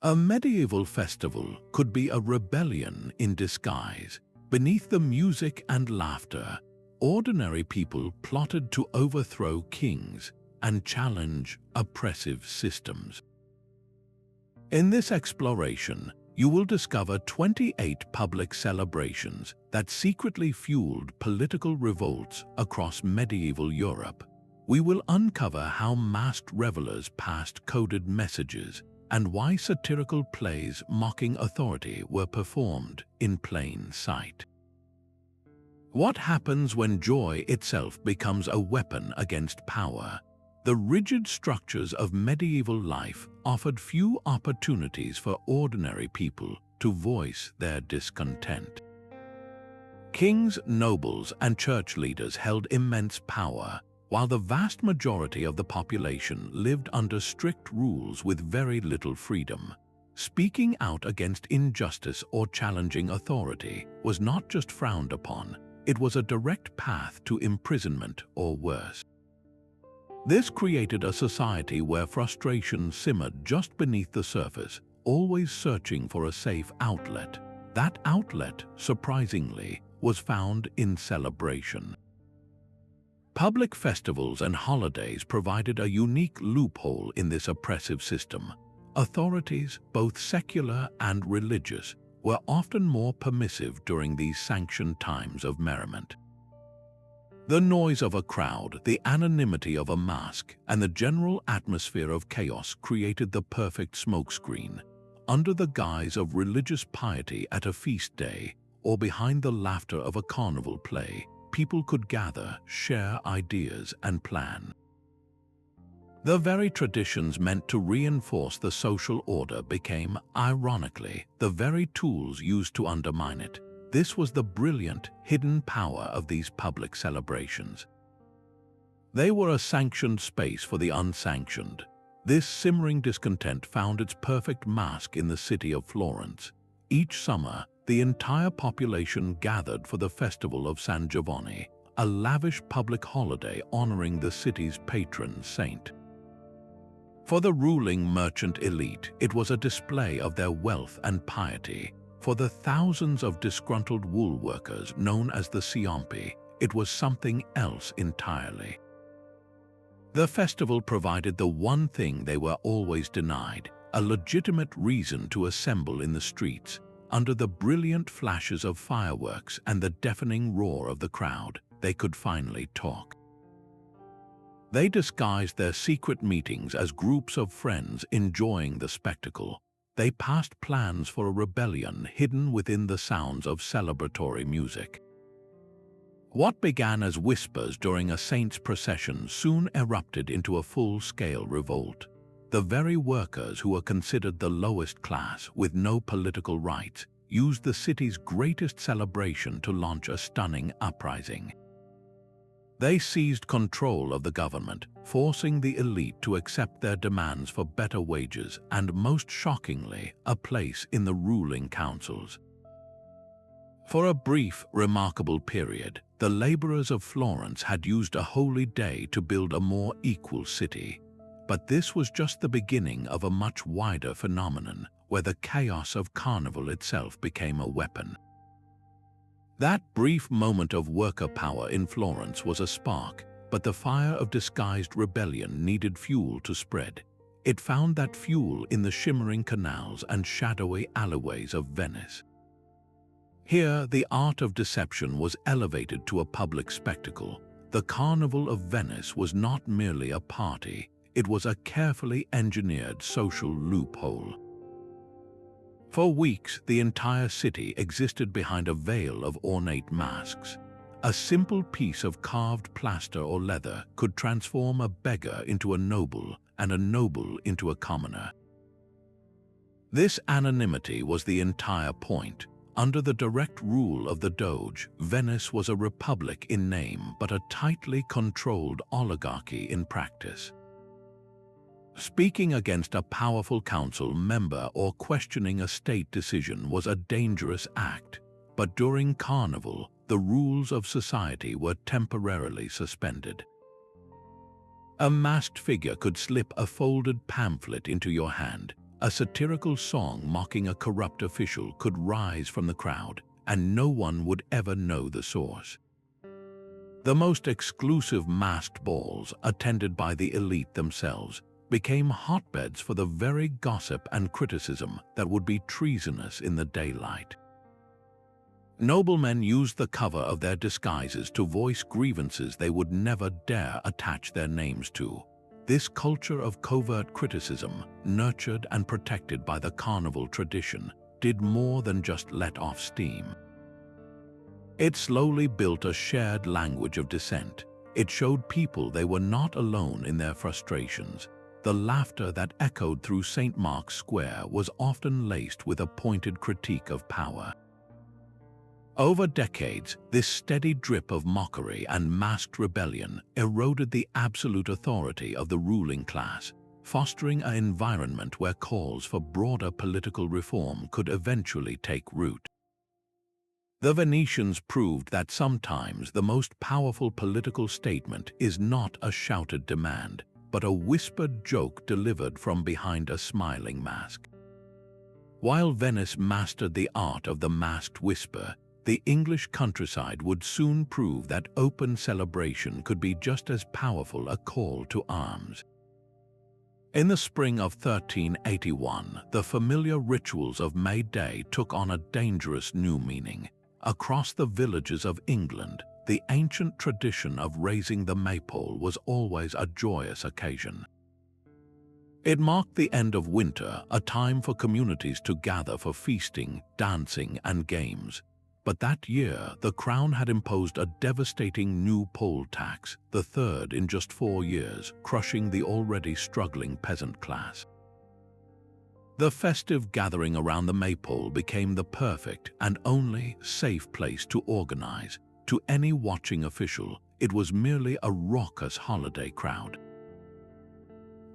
A medieval festival could be a rebellion in disguise. Beneath the music and laughter, ordinary people plotted to overthrow kings and challenge oppressive systems. In this exploration, you will discover 28 public celebrations that secretly fueled political revolts across medieval Europe. We will uncover how masked revelers passed coded messages and why satirical plays mocking authority were performed in plain sight. What happens when joy itself becomes a weapon against power? The rigid structures of medieval life offered few opportunities for ordinary people to voice their discontent. Kings, nobles, and church leaders held immense power, while the vast majority of the population lived under strict rules with very little freedom. Speaking out against injustice or challenging authority was not just frowned upon, it was a direct path to imprisonment or worse. This created a society where frustration simmered just beneath the surface, always searching for a safe outlet. That outlet, surprisingly, was found in celebration. Public festivals and holidays provided a unique loophole in this oppressive system. Authorities, both secular and religious, were often more permissive during these sanctioned times of merriment. The noise of a crowd, the anonymity of a mask, and the general atmosphere of chaos created the perfect smokescreen. Under the guise of religious piety at a feast day, or behind the laughter of a carnival play, people could gather, share ideas, and plan. The very traditions meant to reinforce the social order became, ironically, the very tools used to undermine it. This was the brilliant, hidden power of these public celebrations. They were a sanctioned space for the unsanctioned. This simmering discontent found its perfect mask in the city of Florence. Each summer, the entire population gathered for the festival of San Giovanni, a lavish public holiday honoring the city's patron saint. For the ruling merchant elite, it was a display of their wealth and piety. For the thousands of disgruntled wool workers known as the Ciompi, it was something else entirely. The festival provided the one thing they were always denied, a legitimate reason to assemble in the streets. Under the brilliant flashes of fireworks and the deafening roar of the crowd, they could finally talk. They disguised their secret meetings as groups of friends enjoying the spectacle. They passed plans for a rebellion hidden within the sounds of celebratory music. What began as whispers during a saint's procession soon erupted into a full-scale revolt. The very workers who were considered the lowest class with no political rights used the city's greatest celebration to launch a stunning uprising. They seized control of the government, forcing the elite to accept their demands for better wages and, most shockingly, a place in the ruling councils. For a brief, remarkable period, the laborers of Florence had used a holy day to build a more equal city. But this was just the beginning of a much wider phenomenon, where the chaos of Carnival itself became a weapon. That brief moment of worker power in Florence was a spark, but the fire of disguised rebellion needed fuel to spread. It found that fuel in the shimmering canals and shadowy alleyways of Venice. Here, the art of deception was elevated to a public spectacle. The Carnival of Venice was not merely a party, it was a carefully engineered social loophole. For weeks, the entire city existed behind a veil of ornate masks. A simple piece of carved plaster or leather could transform a beggar into a noble and a noble into a commoner. This anonymity was the entire point. Under the direct rule of the Doge, Venice was a republic in name but a tightly controlled oligarchy in practice. Speaking against a powerful council member or questioning a state decision was a dangerous act, but during Carnival, the rules of society were temporarily suspended. A masked figure could slip a folded pamphlet into your hand, A satirical song mocking a corrupt official could rise from the crowd, and no one would ever know the source. The most exclusive masked balls, attended by the elite themselves, became hotbeds for the very gossip and criticism that would be treasonous in the daylight. Noblemen used the cover of their disguises to voice grievances they would never dare attach their names to. This culture of covert criticism, nurtured and protected by the Carnival tradition, did more than just let off steam. It slowly built a shared language of dissent. It showed people they were not alone in their frustrations. The laughter that echoed through St. Mark's Square was often laced with a pointed critique of power. Over decades, this steady drip of mockery and masked rebellion eroded the absolute authority of the ruling class, fostering an environment where calls for broader political reform could eventually take root. The Venetians proved that sometimes the most powerful political statement is not a shouted demand, but a whispered joke delivered from behind a smiling mask. While Venice mastered the art of the masked whisper, the English countryside would soon prove that open celebration could be just as powerful a call to arms. In the spring of 1381, the familiar rituals of May Day took on a dangerous new meaning. Across the villages of England, the ancient tradition of raising the maypole was always a joyous occasion. It marked the end of winter, a time for communities to gather for feasting, dancing, and games. But that year, the Crown had imposed a devastating new poll tax, the third in just 4 years, crushing the already struggling peasant class. The festive gathering around the maypole became the perfect and only safe place to organize. To any watching official, it was merely a raucous holiday crowd.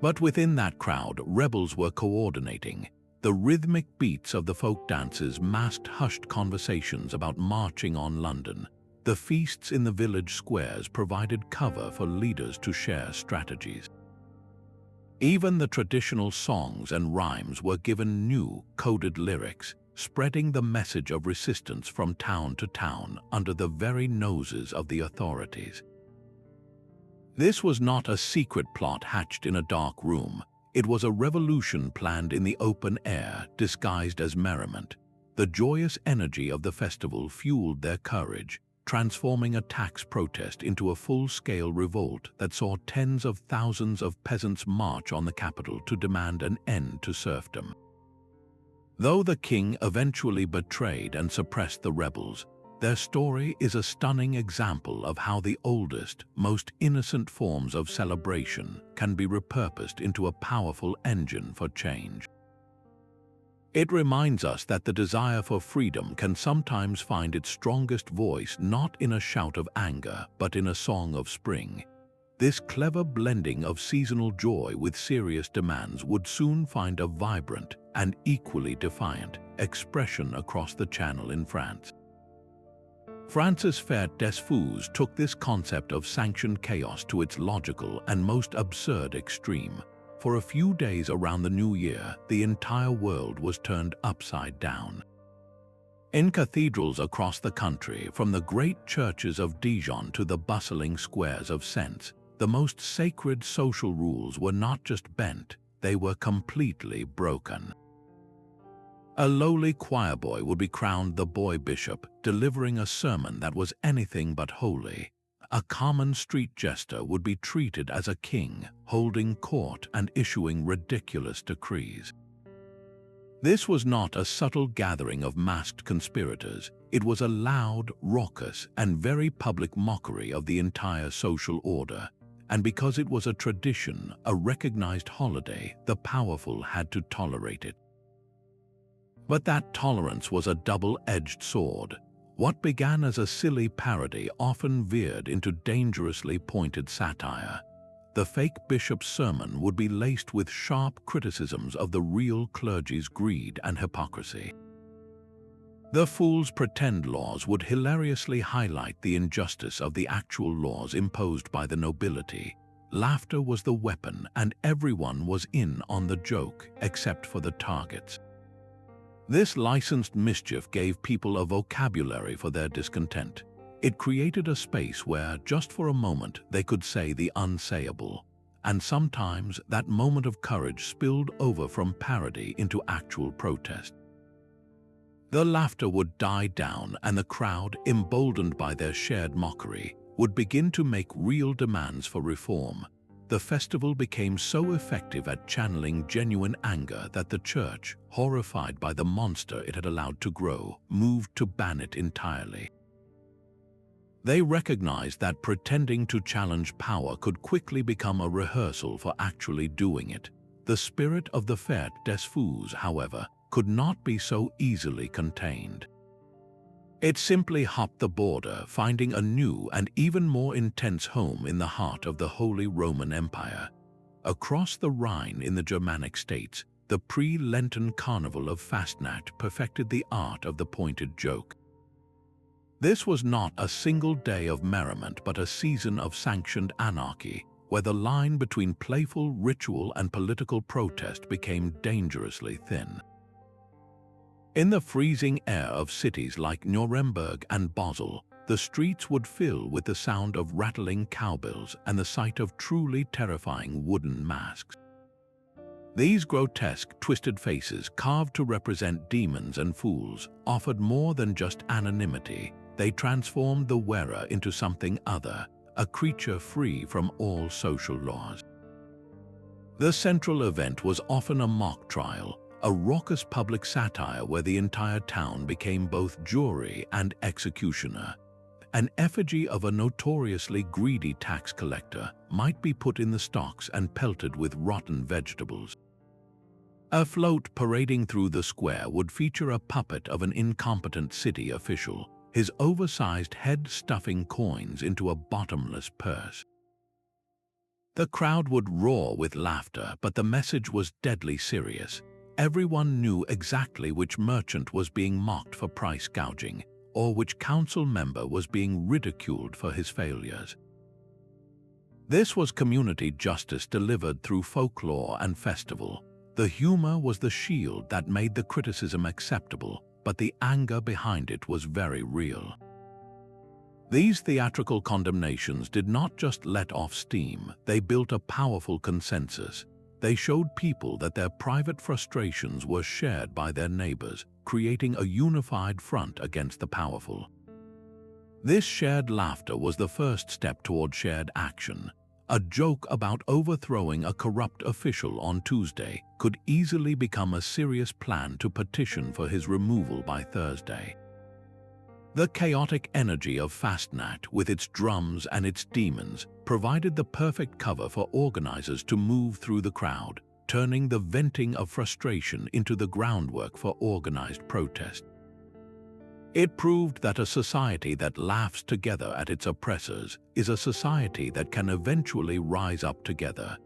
But within that crowd, rebels were coordinating. The rhythmic beats of the folk dances masked hushed conversations about marching on London. The feasts in the village squares provided cover for leaders to share strategies. Even the traditional songs and rhymes were given new, coded lyrics, spreading the message of resistance from town to town under the very noses of the authorities. This was not a secret plot hatched in a dark room. It was a revolution planned in the open air, disguised as merriment. The joyous energy of the festival fueled their courage, transforming a tax protest into a full-scale revolt that saw tens of thousands of peasants march on the capital to demand an end to serfdom. Though the king eventually betrayed and suppressed the rebels, their story is a stunning example of how the oldest, most innocent forms of celebration can be repurposed into a powerful engine for change. It reminds us that the desire for freedom can sometimes find its strongest voice not in a shout of anger, but in a song of spring. This clever blending of seasonal joy with serious demands would soon find a vibrant and equally defiant expression across the Channel in France. France's Fête des Fous took this concept of sanctioned chaos to its logical and most absurd extreme. For a few days around the New Year, the entire world was turned upside down. In cathedrals across the country, from the great churches of Dijon to the bustling squares of Sens, the most sacred social rules were not just bent, they were completely broken. A lowly choir boy would be crowned the boy bishop, delivering a sermon that was anything but holy. A common street jester would be treated as a king, holding court and issuing ridiculous decrees. This was not a subtle gathering of masked conspirators. It was a loud, raucous, and very public mockery of the entire social order. And because it was a tradition, a recognized holiday, the powerful had to tolerate it. But that tolerance was a double-edged sword. What began as a silly parody often veered into dangerously pointed satire. The fake bishop's sermon would be laced with sharp criticisms of the real clergy's greed and hypocrisy. The fool's pretend laws would hilariously highlight the injustice of the actual laws imposed by the nobility. laughter was the weapon and everyone was in on the joke except for the targets. This licensed mischief gave people a vocabulary for their discontent. It created a space where, just for a moment, they could say the unsayable. And sometimes that moment of courage spilled over from parody into actual protest. The laughter would die down and the crowd, emboldened by their shared mockery, would begin to make real demands for reform. The festival became so effective at channeling genuine anger that the church, horrified by the monster it had allowed to grow, moved to ban it entirely. They recognized that pretending to challenge power could quickly become a rehearsal for actually doing it. The spirit of the Fête des Fous, however, could not be so easily contained. It simply hopped the border, finding a new and even more intense home in the heart of the Holy Roman Empire. Across the Rhine in the Germanic states, the pre-Lenten Carnival of Fastnacht perfected the art of the pointed joke. This was not a single day of merriment but a season of sanctioned anarchy, where the line between playful ritual and political protest became dangerously thin. In the freezing air of cities like Nuremberg and Basel, the streets would fill with the sound of rattling cowbells and the sight of truly terrifying wooden masks. These grotesque, twisted faces, carved to represent demons and fools, offered more than just anonymity. They transformed the wearer into something other, a creature free from all social laws. The central event was often a mock trial, a raucous public satire where the entire town became both jury and executioner. An effigy of a notoriously greedy tax collector might be put in the stocks and pelted with rotten vegetables. A float parading through the square would feature a puppet of an incompetent city official, his oversized head stuffing coins into a bottomless purse. The crowd would roar with laughter, but the message was deadly serious. Everyone knew exactly which merchant was being mocked for price gouging, or which council member was being ridiculed for his failures. This was community justice delivered through folklore and festival. The humor was the shield that made the criticism acceptable, but the anger behind it was very real. These theatrical condemnations did not just let off steam, they built a powerful consensus. They showed people that their private frustrations were shared by their neighbors, creating a unified front against the powerful. This shared laughter was the first step toward shared action. A joke about overthrowing a corrupt official on Tuesday could easily become a serious plan to petition for his removal by Thursday. The chaotic energy of Fastnacht, with its drums and its demons, provided the perfect cover for organizers to move through the crowd, turning the venting of frustration into the groundwork for organized protest. It proved that a society that laughs together at its oppressors is a society that can eventually rise up together.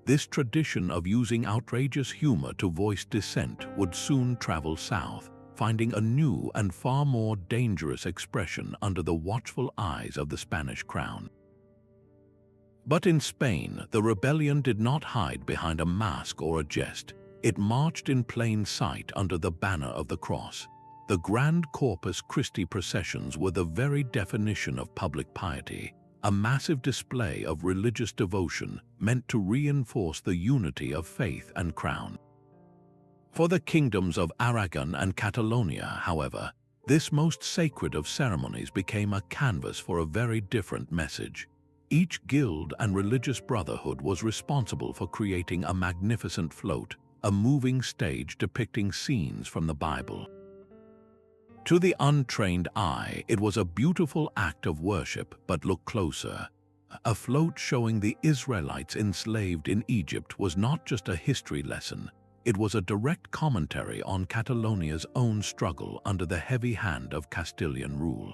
This tradition of using outrageous humor to voice dissent would soon travel south, finding a new and far more dangerous expression under the watchful eyes of the Spanish crown. But in Spain, the rebellion did not hide behind a mask or a jest. It marched in plain sight under the banner of the cross. The grand Corpus Christi processions were the very definition of public piety, a massive display of religious devotion meant to reinforce the unity of faith and crown. For the kingdoms of Aragon and Catalonia, however, this most sacred of ceremonies became a canvas for a very different message. Each guild and religious brotherhood was responsible for creating a magnificent float, a moving stage depicting scenes from the Bible. To the untrained eye, it was a beautiful act of worship, but look closer. A float showing the Israelites enslaved in Egypt was not just a history lesson. It was a direct commentary on Catalonia's own struggle under the heavy hand of Castilian rule.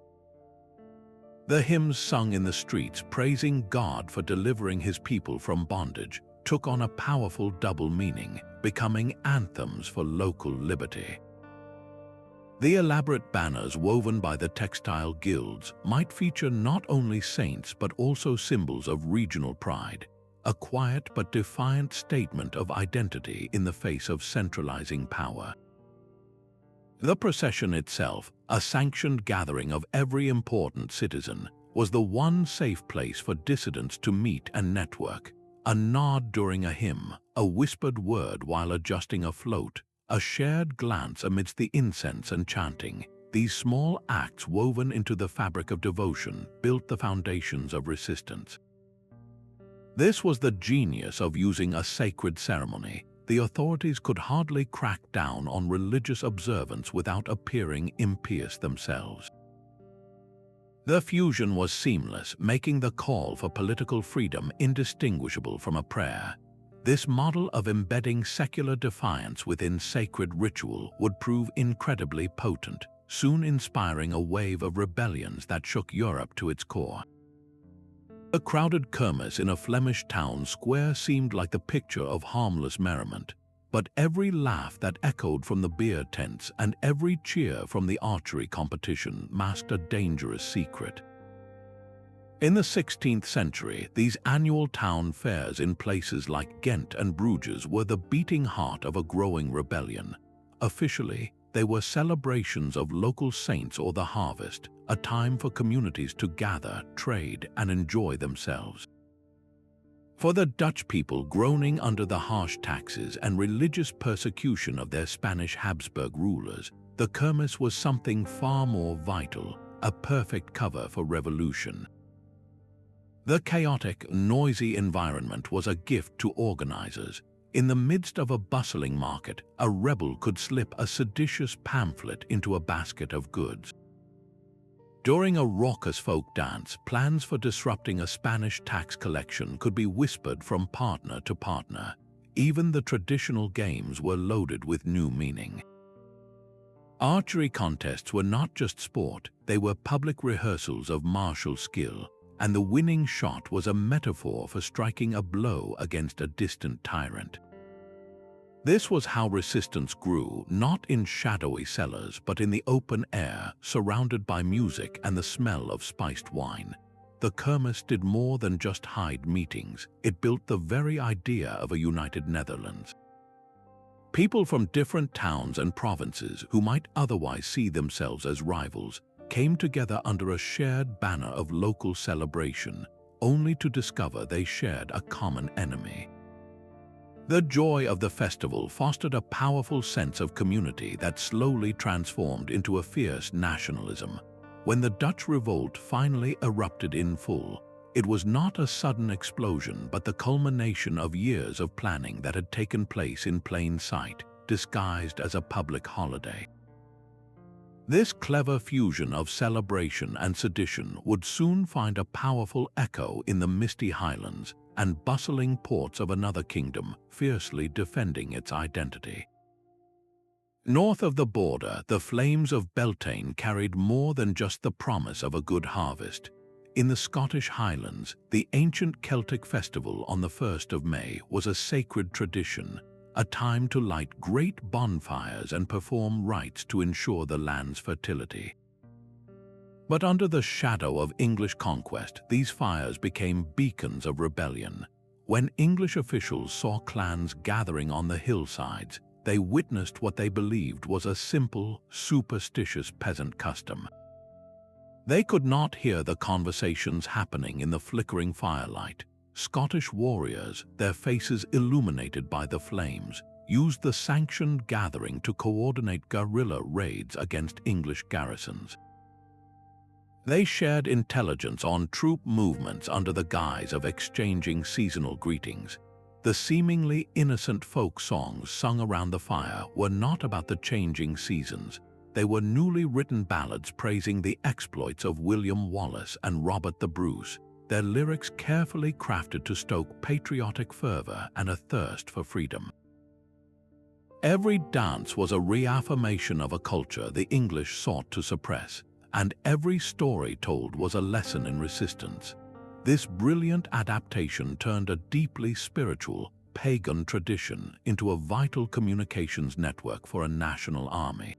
The hymns sung in the streets praising God for delivering his people from bondage took on a powerful double meaning, becoming anthems for local liberty. The elaborate banners woven by the textile guilds might feature not only saints but also symbols of regional pride. a quiet but defiant statement of identity in the face of centralizing power. The procession itself, a sanctioned gathering of every important citizen, was the one safe place for dissidents to meet and network. A nod during a hymn, a whispered word while adjusting a float, a shared glance amidst the incense and chanting. These small acts woven into the fabric of devotion built the foundations of resistance. This was the genius of using a sacred ceremony. The authorities could hardly crack down on religious observance without appearing impious themselves. The fusion was seamless, making the call for political freedom indistinguishable from a prayer. This model of embedding secular defiance within sacred ritual would prove incredibly potent, soon inspiring a wave of rebellions that shook Europe to its core. The crowded Kermus in a Flemish town square seemed like the picture of harmless merriment, but every laugh that echoed from the beer tents and every cheer from the archery competition masked a dangerous secret. In the 16th century, these annual town fairs in places like Ghent and Bruges were the beating heart of a growing rebellion. Officially, they were celebrations of local saints or the harvest, a time for communities to gather, trade, and enjoy themselves. For the Dutch people groaning under the harsh taxes and religious persecution of their Spanish Habsburg rulers, the Kermis was something far more vital, a perfect cover for revolution. The chaotic, noisy environment was a gift to organizers. In the midst of a bustling market, a rebel could slip a seditious pamphlet into a basket of goods. During a raucous folk dance, plans for disrupting a Spanish tax collection could be whispered from partner to partner. Even the traditional games were loaded with new meaning. Archery contests were not just sport, they were public rehearsals of martial skill, and the winning shot was a metaphor for striking a blow against a distant tyrant. This was how resistance grew, not in shadowy cellars, but in the open air, surrounded by music and the smell of spiced wine. The Kermis did more than just hide meetings, it built the very idea of a united Netherlands. People from different towns and provinces who might otherwise see themselves as rivals came together under a shared banner of local celebration, only to discover they shared a common enemy. The joy of the festival fostered a powerful sense of community that slowly transformed into a fierce nationalism. When the Dutch Revolt finally erupted in full, it was not a sudden explosion but the culmination of years of planning that had taken place in plain sight, disguised as a public holiday. This clever fusion of celebration and sedition would soon find a powerful echo in the misty highlands and bustling ports of another kingdom, fiercely defending its identity. North of the border, the flames of Beltane carried more than just the promise of a good harvest. In the Scottish Highlands, the ancient Celtic festival on the 1st of May was a sacred tradition, a time to light great bonfires and perform rites to ensure the land's fertility. But under the shadow of English conquest, these fires became beacons of rebellion. When English officials saw clans gathering on the hillsides, they witnessed what they believed was a simple, superstitious peasant custom. They could not hear the conversations happening in the flickering firelight. Scottish warriors, their faces illuminated by the flames, used the sanctioned gathering to coordinate guerrilla raids against English garrisons. They shared intelligence on troop movements under the guise of exchanging seasonal greetings. The seemingly innocent folk songs sung around the fire were not about the changing seasons. They were newly written ballads praising the exploits of William Wallace and Robert the Bruce, their lyrics carefully crafted to stoke patriotic fervor and a thirst for freedom. Every dance was a reaffirmation of a culture the English sought to suppress, and every story told was a lesson in resistance. This brilliant adaptation turned a deeply spiritual, pagan tradition into a vital communications network for a national army.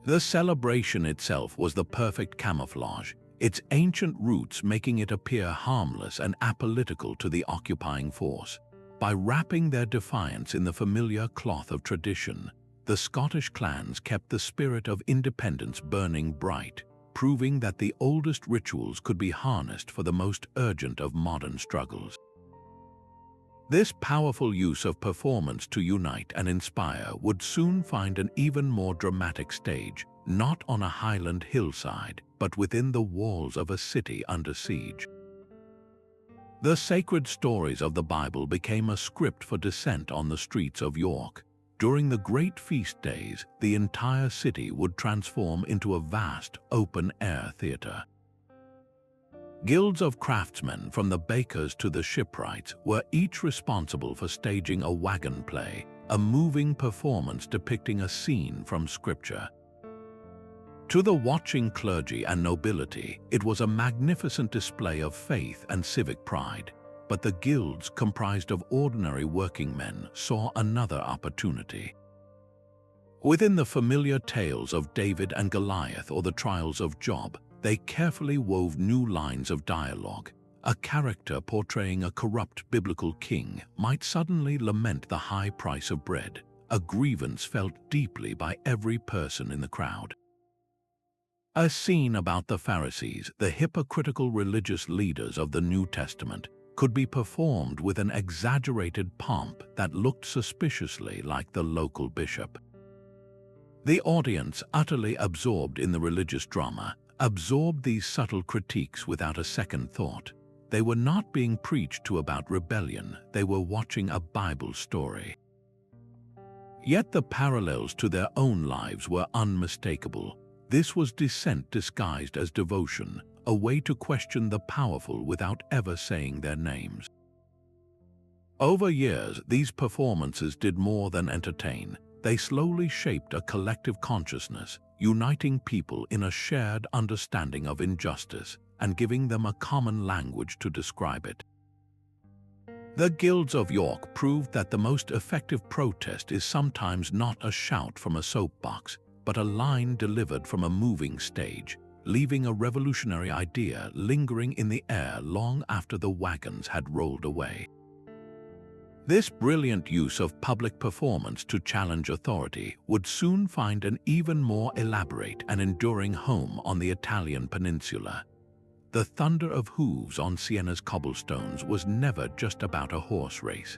The celebration itself was the perfect camouflage. its ancient roots making it appear harmless and apolitical to the occupying force. By wrapping their defiance in the familiar cloth of tradition, the Scottish clans kept the spirit of independence burning bright, proving that the oldest rituals could be harnessed for the most urgent of modern struggles. This powerful use of performance to unite and inspire would soon find an even more dramatic stage, not on a highland hillside, but within the walls of a city under siege. The sacred stories of the Bible became a script for dissent on the streets of York. During the great feast days, the entire city would transform into a vast, open-air theater. Guilds of craftsmen, from the bakers to the shipwrights, were each responsible for staging a wagon play, a moving performance depicting a scene from Scripture. To the watching clergy and nobility, it was a magnificent display of faith and civic pride, but the guilds, comprised of ordinary working men, saw another opportunity. Within the familiar tales of David and Goliath or the trials of Job, they carefully wove new lines of dialogue. A character portraying a corrupt biblical king might suddenly lament the high price of bread, a grievance felt deeply by every person in the crowd. A scene about the Pharisees, the hypocritical religious leaders of the New Testament, could be performed with an exaggerated pomp that looked suspiciously like the local bishop. The audience, utterly absorbed in the religious drama, absorbed these subtle critiques without a second thought. They were not being preached to about rebellion, they were watching a Bible story. Yet the parallels to their own lives were unmistakable. This was dissent disguised as devotion, a way to question the powerful without ever saying their names. Over years, these performances did more than entertain. They slowly shaped a collective consciousness, uniting people in a shared understanding of injustice and giving them a common language to describe it. The guilds of York proved that the most effective protest is sometimes not a shout from a soapbox, but a line delivered from a moving stage, leaving a revolutionary idea lingering in the air long after the wagons had rolled away. This brilliant use of public performance to challenge authority would soon find an even more elaborate and enduring home on the Italian peninsula. The thunder of hooves on Siena's cobblestones was never just about a horse race.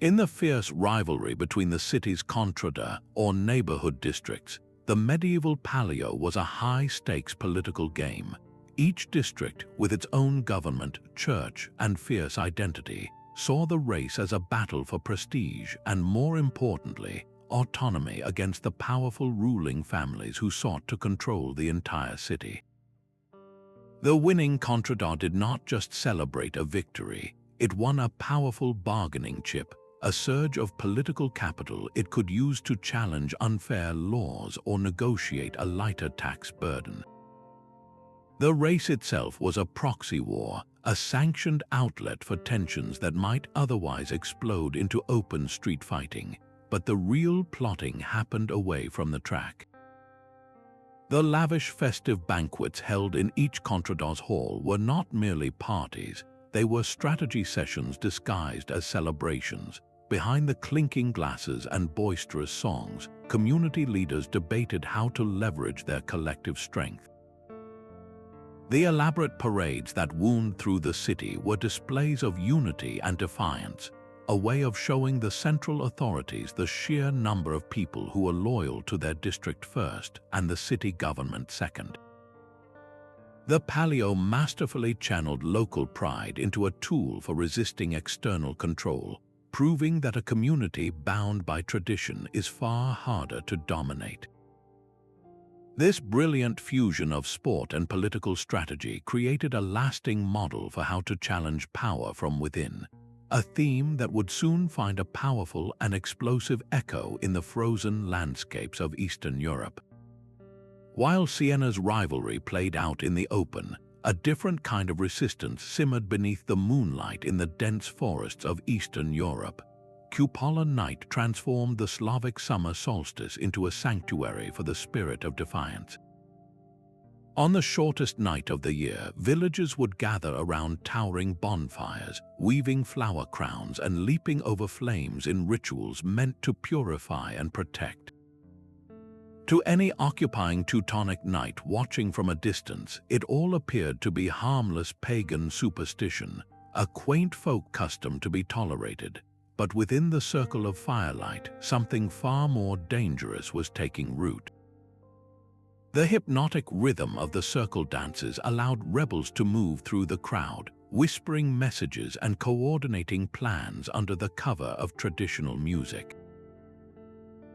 In the fierce rivalry between the city's contrada or neighborhood districts, the medieval Palio was a high-stakes political game. Each district, with its own government, church, and fierce identity, saw the race as a battle for prestige and, more importantly, autonomy against the powerful ruling families who sought to control the entire city. The winning contrada did not just celebrate a victory, it won a powerful bargaining chip, a surge of political capital it could use to challenge unfair laws or negotiate a lighter tax burden. The race itself was a proxy war, a sanctioned outlet for tensions that might otherwise explode into open street fighting, but the real plotting happened away from the track. The lavish festive banquets held in each contrada's hall were not merely parties, they were strategy sessions disguised as celebrations. Behind the clinking glasses and boisterous songs, community leaders debated how to leverage their collective strength. The elaborate parades that wound through the city were displays of unity and defiance, a way of showing the central authorities the sheer number of people who were loyal to their district first and the city government second. The Palio masterfully channeled local pride into a tool for resisting external control, proving that a community bound by tradition is far harder to dominate. This brilliant fusion of sport and political strategy created a lasting model for how to challenge power from within, a theme that would soon find a powerful and explosive echo in the frozen landscapes of Eastern Europe. While Siena's rivalry played out in the open, a different kind of resistance simmered beneath the moonlight in the dense forests of Eastern Europe. Cupola night transformed the Slavic summer solstice into a sanctuary for the spirit of defiance. On the shortest night of the year, villagers would gather around towering bonfires, weaving flower crowns and leaping over flames in rituals meant to purify and protect. To any occupying Teutonic knight watching from a distance, it all appeared to be harmless pagan superstition, a quaint folk custom to be tolerated. But within the circle of firelight, something far more dangerous was taking root. The hypnotic rhythm of the circle dances allowed rebels to move through the crowd, whispering messages and coordinating plans under the cover of traditional music.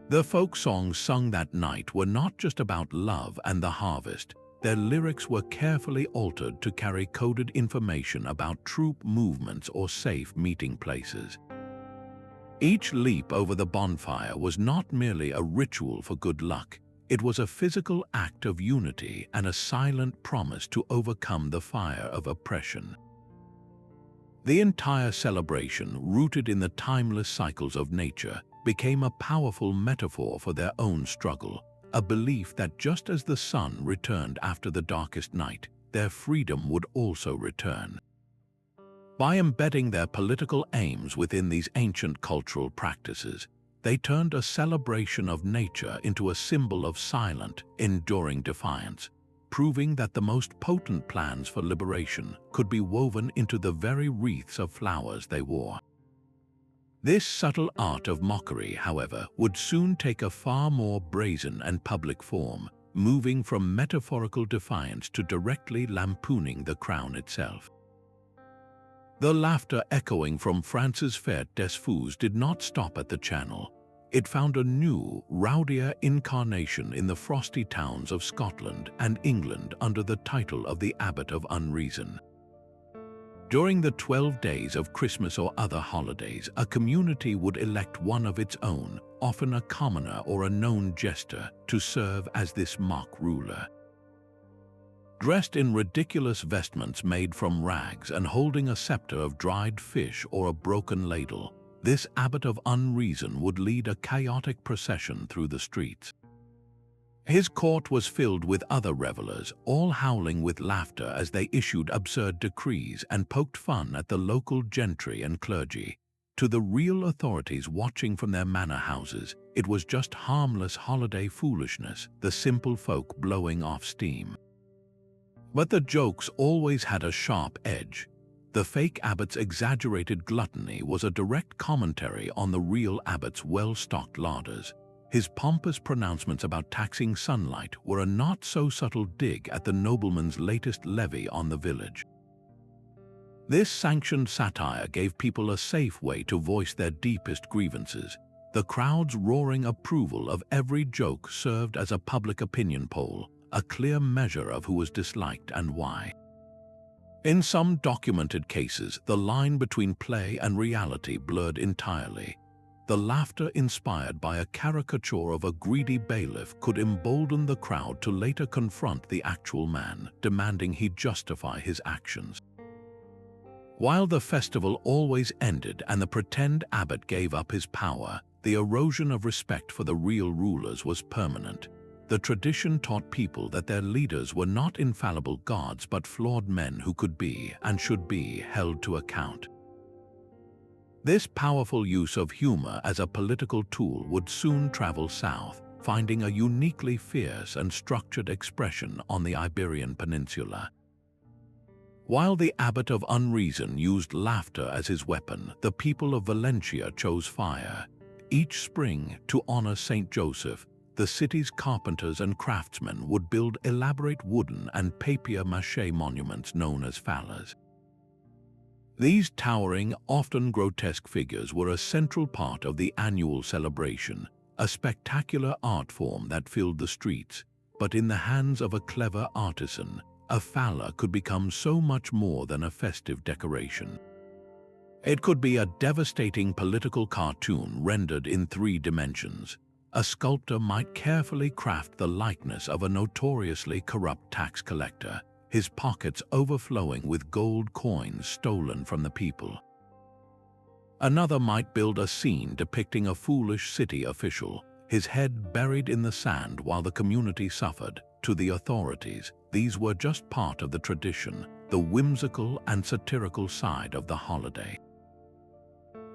The folk songs sung that night were not just about love and the harvest. Their lyrics were carefully altered to carry coded information about troop movements or safe meeting places. Each leap over the bonfire was not merely a ritual for good luck. It was a physical act of unity and a silent promise to overcome the fire of oppression. The entire celebration, rooted in the timeless cycles of nature, became a powerful metaphor for their own struggle, a belief that just as the sun returned after the darkest night, their freedom would also return. By embedding their political aims within these ancient cultural practices, they turned a celebration of nature into a symbol of silent, enduring defiance, proving that the most potent plans for liberation could be woven into the very wreaths of flowers they wore. This subtle art of mockery, however, would soon take a far more brazen and public form, moving from metaphorical defiance to directly lampooning the crown itself. The laughter echoing from France's Fête des Fous did not stop at the Channel. It found a new, rowdier incarnation in the frosty towns of Scotland and England under the title of the Abbot of Unreason. During the 12 days of Christmas or other holidays, a community would elect one of its own, often a commoner or a known jester, to serve as this mock ruler. Dressed in ridiculous vestments made from rags and holding a scepter of dried fish or a broken ladle, this Abbot of Unreason would lead a chaotic procession through the streets. His court was filled with other revelers, all howling with laughter as they issued absurd decrees and poked fun at the local gentry and clergy. To the real authorities watching from their manor houses, it was just harmless holiday foolishness, the simple folk blowing off steam. But the jokes always had a sharp edge. The fake abbot's exaggerated gluttony was a direct commentary on the real abbot's well-stocked larders. His pompous pronouncements about taxing sunlight were a not-so-subtle dig at the nobleman's latest levy on the village. This sanctioned satire gave people a safe way to voice their deepest grievances. The crowd's roaring approval of every joke served as a public opinion poll, a clear measure of who was disliked and why. In some documented cases, the line between play and reality blurred entirely. The laughter inspired by a caricature of a greedy bailiff could embolden the crowd to later confront the actual man, demanding he justify his actions. While the festival always ended and the pretend abbot gave up his power, the erosion of respect for the real rulers was permanent. The tradition taught people that their leaders were not infallible gods but flawed men who could be and should be held to account. This powerful use of humor as a political tool would soon travel south, finding a uniquely fierce and structured expression on the Iberian Peninsula. While the Abbot of Unreason used laughter as his weapon, the people of Valencia chose fire. Each spring, to honor Saint Joseph, the city's carpenters and craftsmen would build elaborate wooden and papier-mâché monuments known as fallas. These towering, often grotesque figures were a central part of the annual celebration, a spectacular art form that filled the streets. But in the hands of a clever artisan, a falla could become so much more than a festive decoration. It could be a devastating political cartoon rendered in 3 dimensions. A sculptor might carefully craft the likeness of a notoriously corrupt tax collector, his pockets overflowing with gold coins stolen from the people. Another might build a scene depicting a foolish city official, his head buried in the sand while the community suffered, To the authorities, these were just part of the tradition, the whimsical and satirical side of the holiday.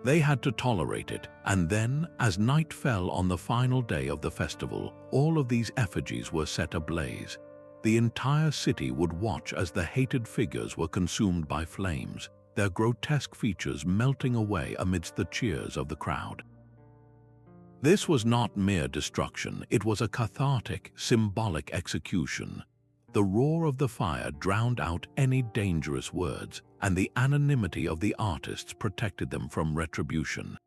They had to tolerate it, and then, as night fell on the final day of the festival, all of these effigies were set ablaze. The entire city would watch as the hated figures were consumed by flames, their grotesque features melting away amidst the cheers of the crowd. This was not mere destruction, it was a cathartic, symbolic execution. The roar of the fire drowned out any dangerous words, and the anonymity of the artists protected them from retribution.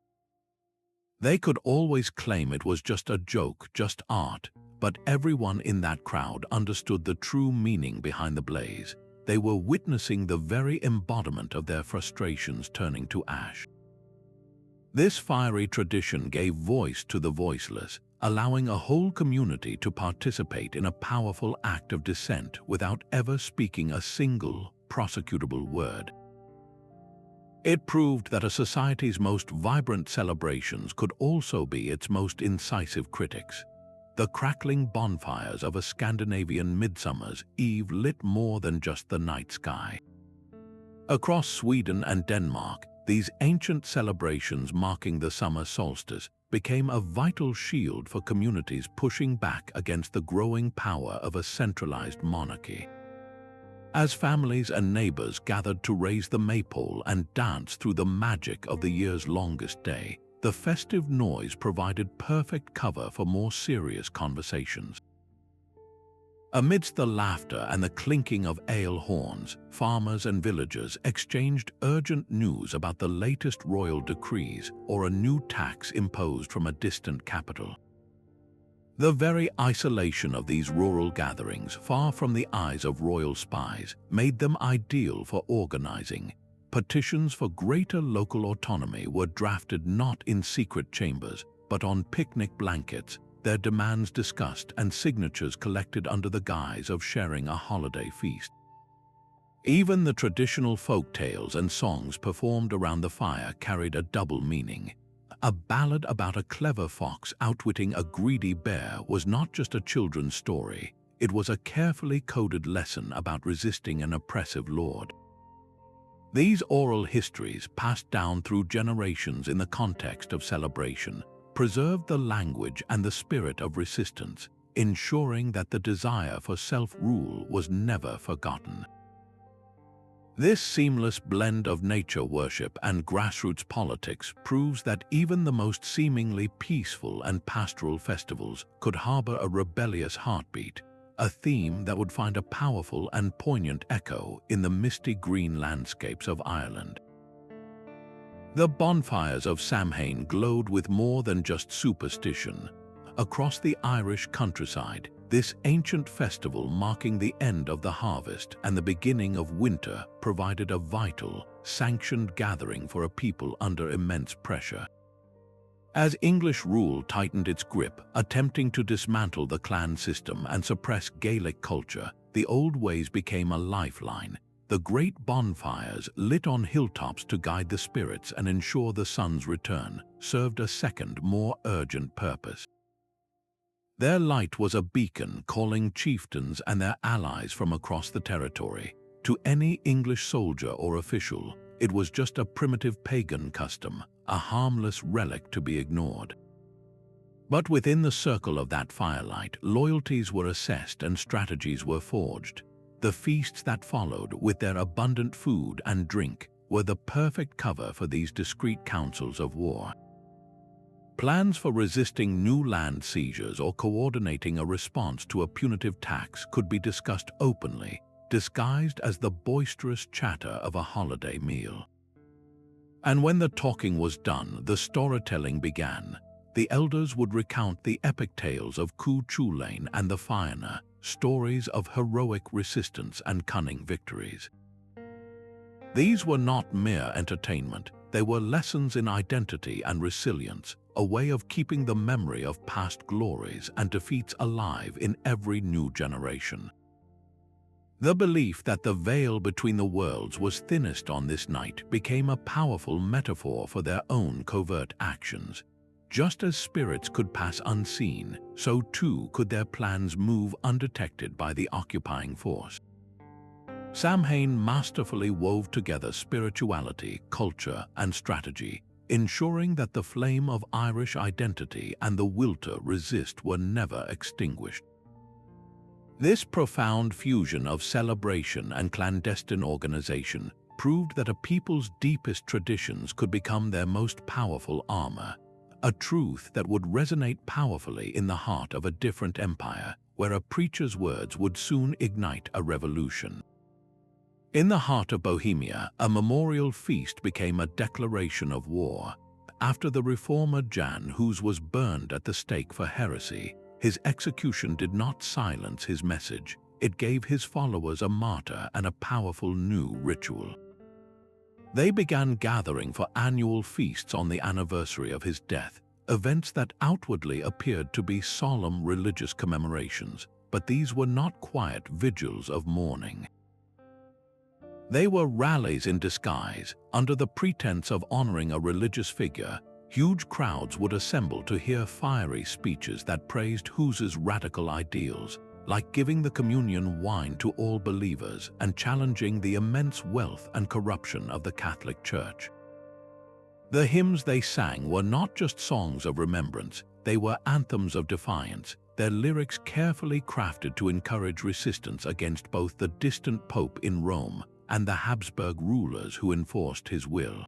They could always claim it was just a joke, just art, but everyone in that crowd understood the true meaning behind the blaze. They were witnessing the very embodiment of their frustrations turning to ash. This fiery tradition gave voice to the voiceless, allowing a whole community to participate in a powerful act of dissent without ever speaking a single prosecutable word. It proved that a society's most vibrant celebrations could also be its most incisive critics. The crackling bonfires of a Scandinavian midsummer's eve lit more than just the night sky. Across Sweden and Denmark, these ancient celebrations marking the summer solstice became a vital shield for communities pushing back against the growing power of a centralized monarchy. As families and neighbors gathered to raise the maypole and dance through the magic of the year's longest day, the festive noise provided perfect cover for more serious conversations. Amidst the laughter and the clinking of ale horns, farmers and villagers exchanged urgent news about the latest royal decrees or a new tax imposed from a distant capital. The very isolation of these rural gatherings, far from the eyes of royal spies, made them ideal for organizing. Petitions for greater local autonomy were drafted not in secret chambers, but on picnic blankets, their demands discussed and signatures collected under the guise of sharing a holiday feast. Even the traditional folk tales and songs performed around the fire carried a double meaning. A ballad about a clever fox outwitting a greedy bear was not just a children's story, it was a carefully coded lesson about resisting an oppressive lord. These oral histories, passed down through generations in the context of celebration, preserved the language and the spirit of resistance, ensuring that the desire for self-rule was never forgotten. This seamless blend of nature worship and grassroots politics proves that even the most seemingly peaceful and pastoral festivals could harbor a rebellious heartbeat, a theme that would find a powerful and poignant echo in the misty green landscapes of Ireland. The bonfires of Samhain glowed with more than just superstition. Across the Irish countryside, this ancient festival marking the end of the harvest and the beginning of winter provided a vital, sanctioned gathering for a people under immense pressure. As English rule tightened its grip, attempting to dismantle the clan system and suppress Gaelic culture, the old ways became a lifeline. The great bonfires, lit on hilltops to guide the spirits and ensure the sun's return, served a second, more urgent purpose. Their light was a beacon calling chieftains and their allies from across the territory. To any English soldier or official, it was just a primitive pagan custom, a harmless relic to be ignored. But within the circle of that firelight, loyalties were assessed and strategies were forged. The feasts that followed, with their abundant food and drink, were the perfect cover for these discreet councils of war. Plans for resisting new land seizures or coordinating a response to a punitive tax could be discussed openly, disguised as the boisterous chatter of a holiday meal. And when the talking was done, the storytelling began. The elders would recount the epic tales of Cu Chulainn and the Fianna, stories of heroic resistance and cunning victories. These were not mere entertainment, they were lessons in identity and resilience, a way of keeping the memory of past glories and defeats alive in every new generation. The belief that the veil between the worlds was thinnest on this night became a powerful metaphor for their own covert actions. Just as spirits could pass unseen, so too could their plans move undetected by the occupying force. Samhain masterfully wove together spirituality, culture, and strategy, ensuring that the flame of Irish identity and the will to resist were never extinguished. This profound fusion of celebration and clandestine organization proved that a people's deepest traditions could become their most powerful armor, a truth that would resonate powerfully in the heart of a different empire, where a preacher's words would soon ignite a revolution. In the heart of Bohemia, a memorial feast became a declaration of war. After the reformer Jan Hus was burned at the stake for heresy, his execution did not silence his message. It gave his followers a martyr and a powerful new ritual. They began gathering for annual feasts on the anniversary of his death, events that outwardly appeared to be solemn religious commemorations, but these were not quiet vigils of mourning. They were rallies in disguise. Under the pretense of honoring a religious figure, huge crowds would assemble to hear fiery speeches that praised Hus's radical ideals, like giving the communion wine to all believers and challenging the immense wealth and corruption of the Catholic Church. The hymns they sang were not just songs of remembrance, they were anthems of defiance, their lyrics carefully crafted to encourage resistance against both the distant Pope in Rome and the Habsburg rulers who enforced his will.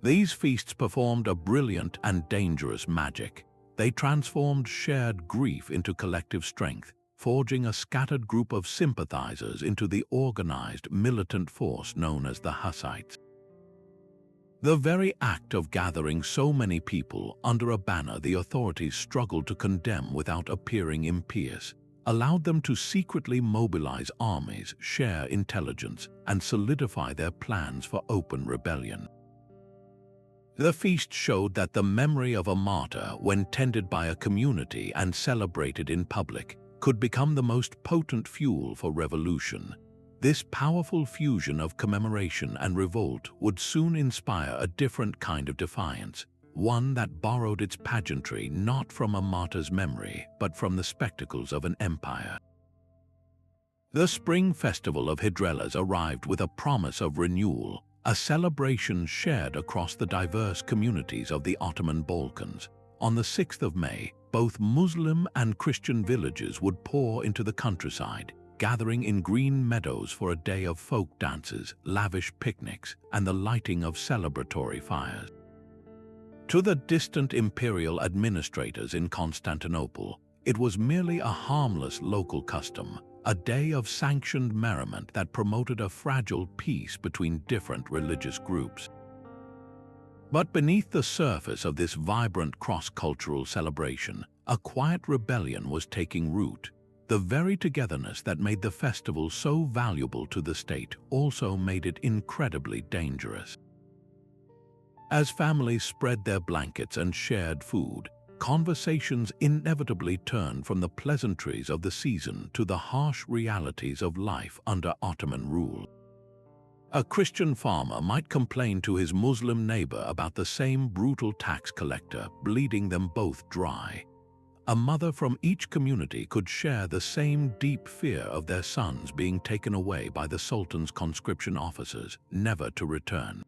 These feasts performed a brilliant and dangerous magic. They transformed shared grief into collective strength, forging a scattered group of sympathizers into the organized militant force known as the Hussites. The very act of gathering so many people under a banner the authorities struggled to condemn without appearing impious allowed them to secretly mobilize armies, share intelligence, and solidify their plans for open rebellion. The feast showed that the memory of a martyr, when tended by a community and celebrated in public, could become the most potent fuel for revolution. This powerful fusion of commemoration and revolt would soon inspire a different kind of defiance, one that borrowed its pageantry not from a martyr's memory, but from the spectacles of an empire. The spring festival of Hydrellez arrived with a promise of renewal, a celebration shared across the diverse communities of the Ottoman Balkans. On the 6th of May, both Muslim and Christian villages would pour into the countryside, gathering in green meadows for a day of folk dances, lavish picnics, and the lighting of celebratory fires. To the distant imperial administrators in Constantinople, it was merely a harmless local custom, a day of sanctioned merriment that promoted a fragile peace between different religious groups. But beneath the surface of this vibrant cross-cultural celebration, a quiet rebellion was taking root. The very togetherness that made the festival so valuable to the state also made it incredibly dangerous. As families spread their blankets and shared food, conversations inevitably turned from the pleasantries of the season to the harsh realities of life under Ottoman rule. A Christian farmer might complain to his Muslim neighbor about the same brutal tax collector, bleeding them both dry. A mother from each community could share the same deep fear of their sons being taken away by the Sultan's conscription officers, never to return.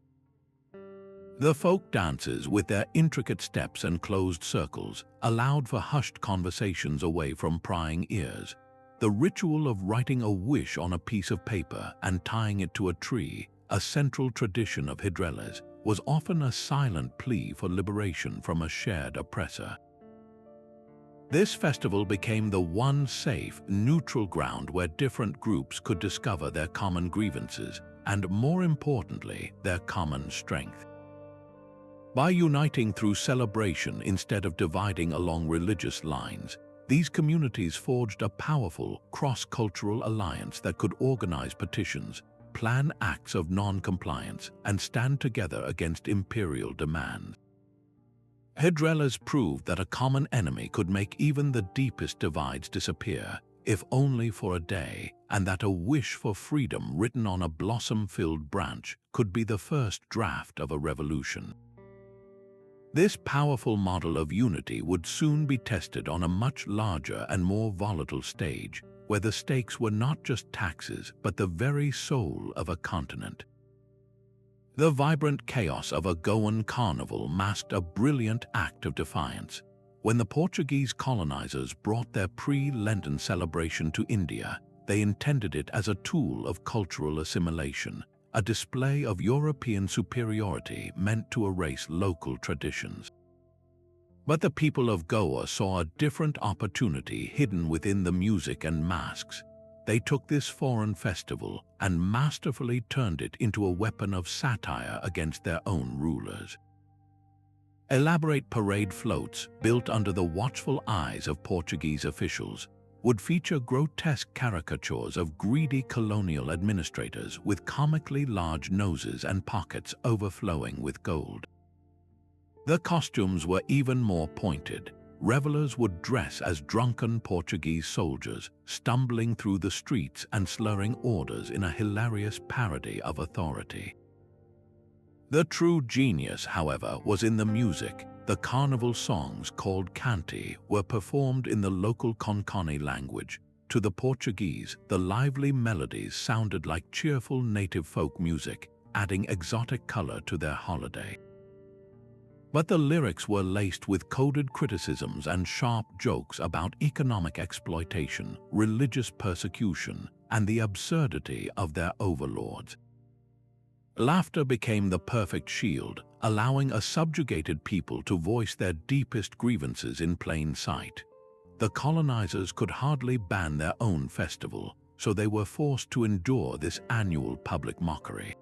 The folk dances, with their intricate steps and closed circles, allowed for hushed conversations away from prying ears. The ritual of writing a wish on a piece of paper and tying it to a tree, a central tradition of Hydrellez, was often a silent plea for liberation from a shared oppressor. This festival became the one safe, neutral ground where different groups could discover their common grievances and, more importantly, their common strength. By uniting through celebration instead of dividing along religious lines, these communities forged a powerful, cross-cultural alliance that could organize petitions, plan acts of non-compliance, and stand together against imperial demands. Hydrellez proved that a common enemy could make even the deepest divides disappear, if only for a day, and that a wish for freedom written on a blossom-filled branch could be the first draft of a revolution. This powerful model of unity would soon be tested on a much larger and more volatile stage, where the stakes were not just taxes but the very soul of a continent. The vibrant chaos of a Goan carnival masked a brilliant act of defiance. When the Portuguese colonizers brought their pre-Lenten celebration to India, they intended it as a tool of cultural assimilation, a display of European superiority meant to erase local traditions. But the people of Goa saw a different opportunity hidden within the music and masks. They took this foreign festival and masterfully turned it into a weapon of satire against their own rulers. Elaborate parade floats, built under the watchful eyes of Portuguese officials, would feature grotesque caricatures of greedy colonial administrators with comically large noses and pockets overflowing with gold. The costumes were even more pointed. Revelers would dress as drunken Portuguese soldiers, stumbling through the streets and slurring orders in a hilarious parody of authority. The true genius, however, was in the music. The carnival songs, called canti, were performed in the local Conconi language. To the Portuguese, the lively melodies sounded like cheerful native folk music, adding exotic color to their holiday. But the lyrics were laced with coded criticisms and sharp jokes about economic exploitation, religious persecution, and the absurdity of their overlords. Laughter became the perfect shield, allowing a subjugated people to voice their deepest grievances in plain sight. The colonizers could hardly ban their own festival, so they were forced to endure this annual public mockery.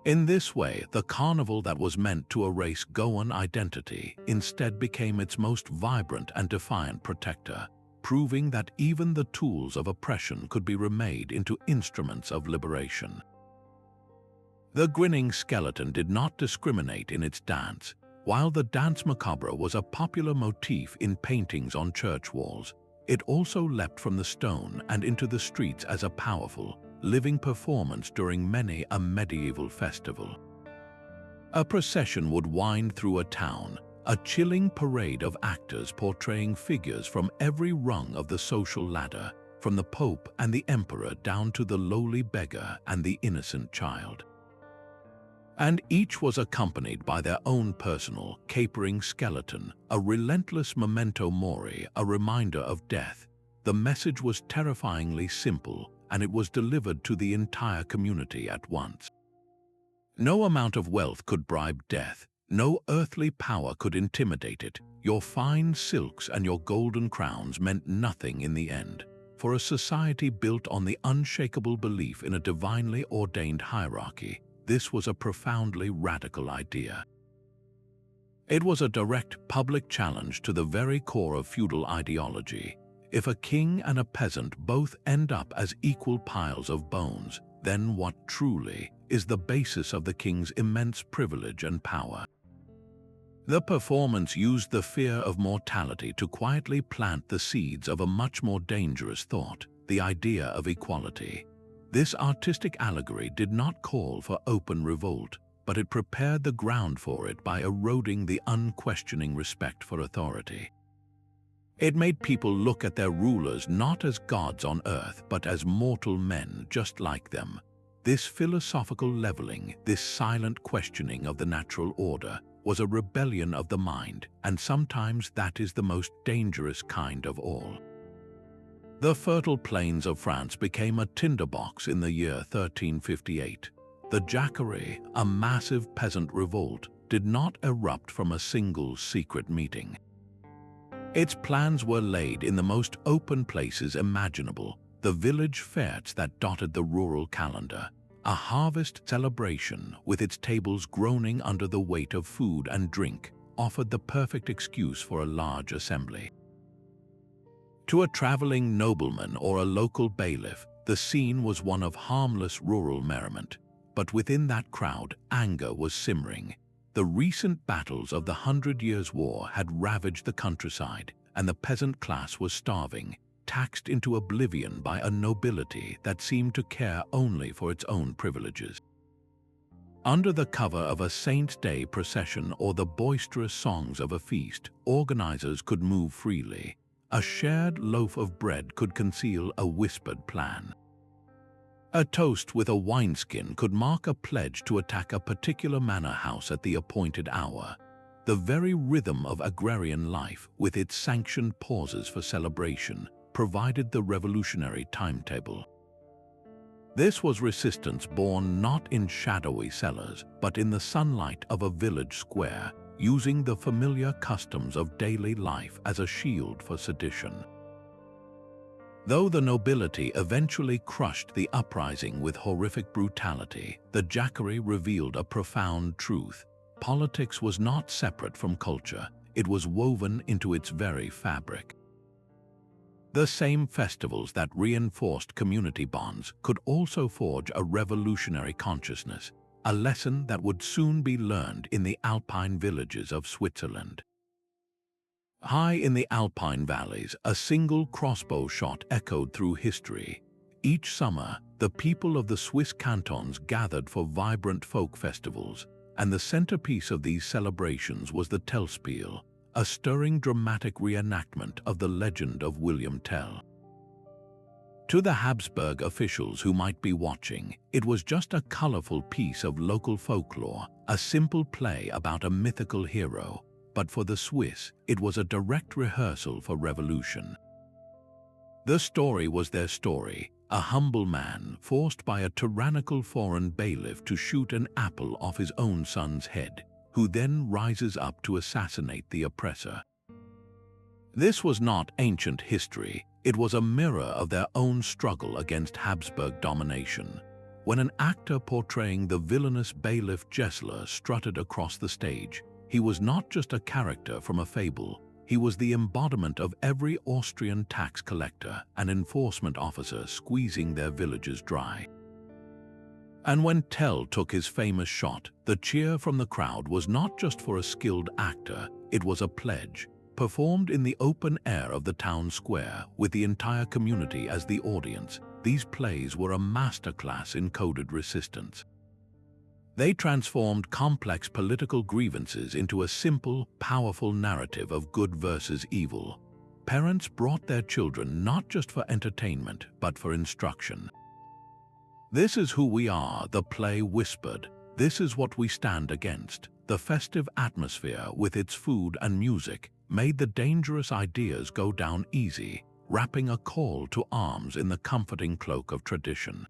In this way, the carnival that was meant to erase Goan identity instead became its most vibrant and defiant protector, proving that even the tools of oppression could be remade into instruments of liberation. The grinning skeleton did not discriminate in its dance. While the dance macabre was a popular motif in paintings on church walls, it also leapt from the stone and into the streets as a powerful, living performance during many a medieval festival. A procession would wind through a town, a chilling parade of actors portraying figures from every rung of the social ladder, from the Pope and the Emperor down to the lowly beggar and the innocent child. And each was accompanied by their own personal, capering skeleton, a relentless memento mori, a reminder of death. The message was terrifyingly simple, and it was delivered to the entire community at once. No amount of wealth could bribe death. No earthly power could intimidate it. Your fine silks and your golden crowns meant nothing in the end. For a society built on the unshakable belief in a divinely ordained hierarchy, this was a profoundly radical idea. It was a direct public challenge to the very core of feudal ideology. If a king and a peasant both end up as equal piles of bones, then what truly is the basis of the king's immense privilege and power? The performance used the fear of mortality to quietly plant the seeds of a much more dangerous thought, the idea of equality. This artistic allegory did not call for open revolt, but it prepared the ground for it by eroding the unquestioning respect for authority. It made people look at their rulers not as gods on earth, but as mortal men just like them. This philosophical leveling, this silent questioning of the natural order, was a rebellion of the mind, and sometimes that is the most dangerous kind of all. The fertile plains of France became a tinderbox in the year 1358. The Jacquerie, a massive peasant revolt, did not erupt from a single secret meeting. Its plans were laid in the most open places imaginable, the village fêtes that dotted the rural calendar. A harvest celebration, with its tables groaning under the weight of food and drink, offered the perfect excuse for a large assembly. To a traveling nobleman or a local bailiff, the scene was one of harmless rural merriment. But within that crowd, anger was simmering. The recent battles of the 100 Years' War had ravaged the countryside, and the peasant class was starving, taxed into oblivion by a nobility that seemed to care only for its own privileges. Under the cover of a Saint's Day procession or the boisterous songs of a feast, organizers could move freely. A shared loaf of bread could conceal a whispered plan. A toast with a wineskin could mark a pledge to attack a particular manor house at the appointed hour. The very rhythm of agrarian life, with its sanctioned pauses for celebration, provided the revolutionary timetable. This was resistance born not in shadowy cellars, but in the sunlight of a village square, using the familiar customs of daily life as a shield for sedition. Though the nobility eventually crushed the uprising with horrific brutality, the Jacquerie revealed a profound truth. Politics was not separate from culture, it was woven into its very fabric. The same festivals that reinforced community bonds could also forge a revolutionary consciousness, a lesson that would soon be learned in the Alpine villages of Switzerland. High in the Alpine valleys, a single crossbow shot echoed through history. Each summer, the people of the Swiss cantons gathered for vibrant folk festivals, and the centerpiece of these celebrations was the Tellspiel, a stirring dramatic reenactment of the legend of William Tell. To the Habsburg officials who might be watching, it was just a colorful piece of local folklore, a simple play about a mythical hero, but for the Swiss, it was a direct rehearsal for revolution. The story was their story, a humble man forced by a tyrannical foreign bailiff to shoot an apple off his own son's head, who then rises up to assassinate the oppressor. This was not ancient history, it was a mirror of their own struggle against Habsburg domination. When an actor portraying the villainous bailiff Gessler strutted across the stage, he was not just a character from a fable, he was the embodiment of every Austrian tax collector and enforcement officer squeezing their villages dry. And when Tell took his famous shot, the cheer from the crowd was not just for a skilled actor, it was a pledge, performed in the open air of the town square with the entire community as the audience. These plays were a masterclass in coded resistance. They transformed complex political grievances into a simple, powerful narrative of good versus evil. Parents brought their children not just for entertainment, but for instruction. "This is who we are," the play whispered. "This is what we stand against." The festive atmosphere, with its food and music, made the dangerous ideas go down easy, wrapping a call to arms in the comforting cloak of tradition.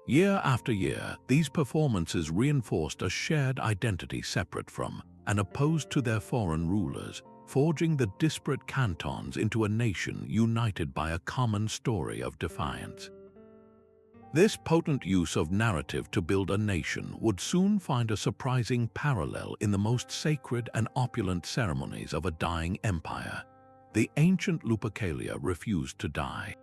Year after year, these performances reinforced a shared identity separate from and opposed to their foreign rulers, forging the disparate cantons into a nation united by a common story of defiance. This potent use of narrative to build a nation would soon find a surprising parallel in the most sacred and opulent ceremonies of a dying empire. The ancient Lupercalia refused to die.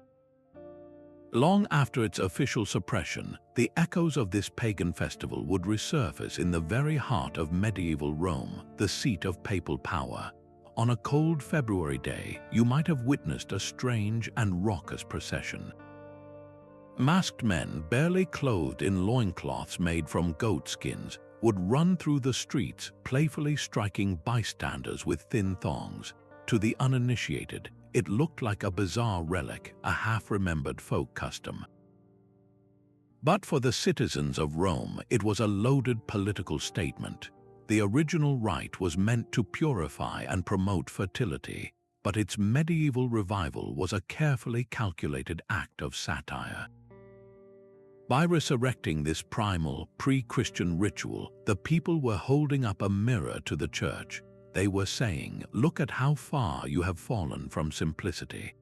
Long after its official suppression, the echoes of this pagan festival would resurface in the very heart of medieval Rome, the seat of papal power. On a cold February day, you might have witnessed a strange and raucous procession. Masked men, barely clothed in loincloths made from goat skins, would run through the streets, playfully striking bystanders with thin thongs. To the uninitiated, it looked like a bizarre relic, a half-remembered folk custom. But for the citizens of Rome, it was a loaded political statement. The original rite was meant to purify and promote fertility, but its medieval revival was a carefully calculated act of satire. By resurrecting this primal, pre-Christian ritual, the people were holding up a mirror to the church. They were saying, "Look at how far you have fallen from simplicity.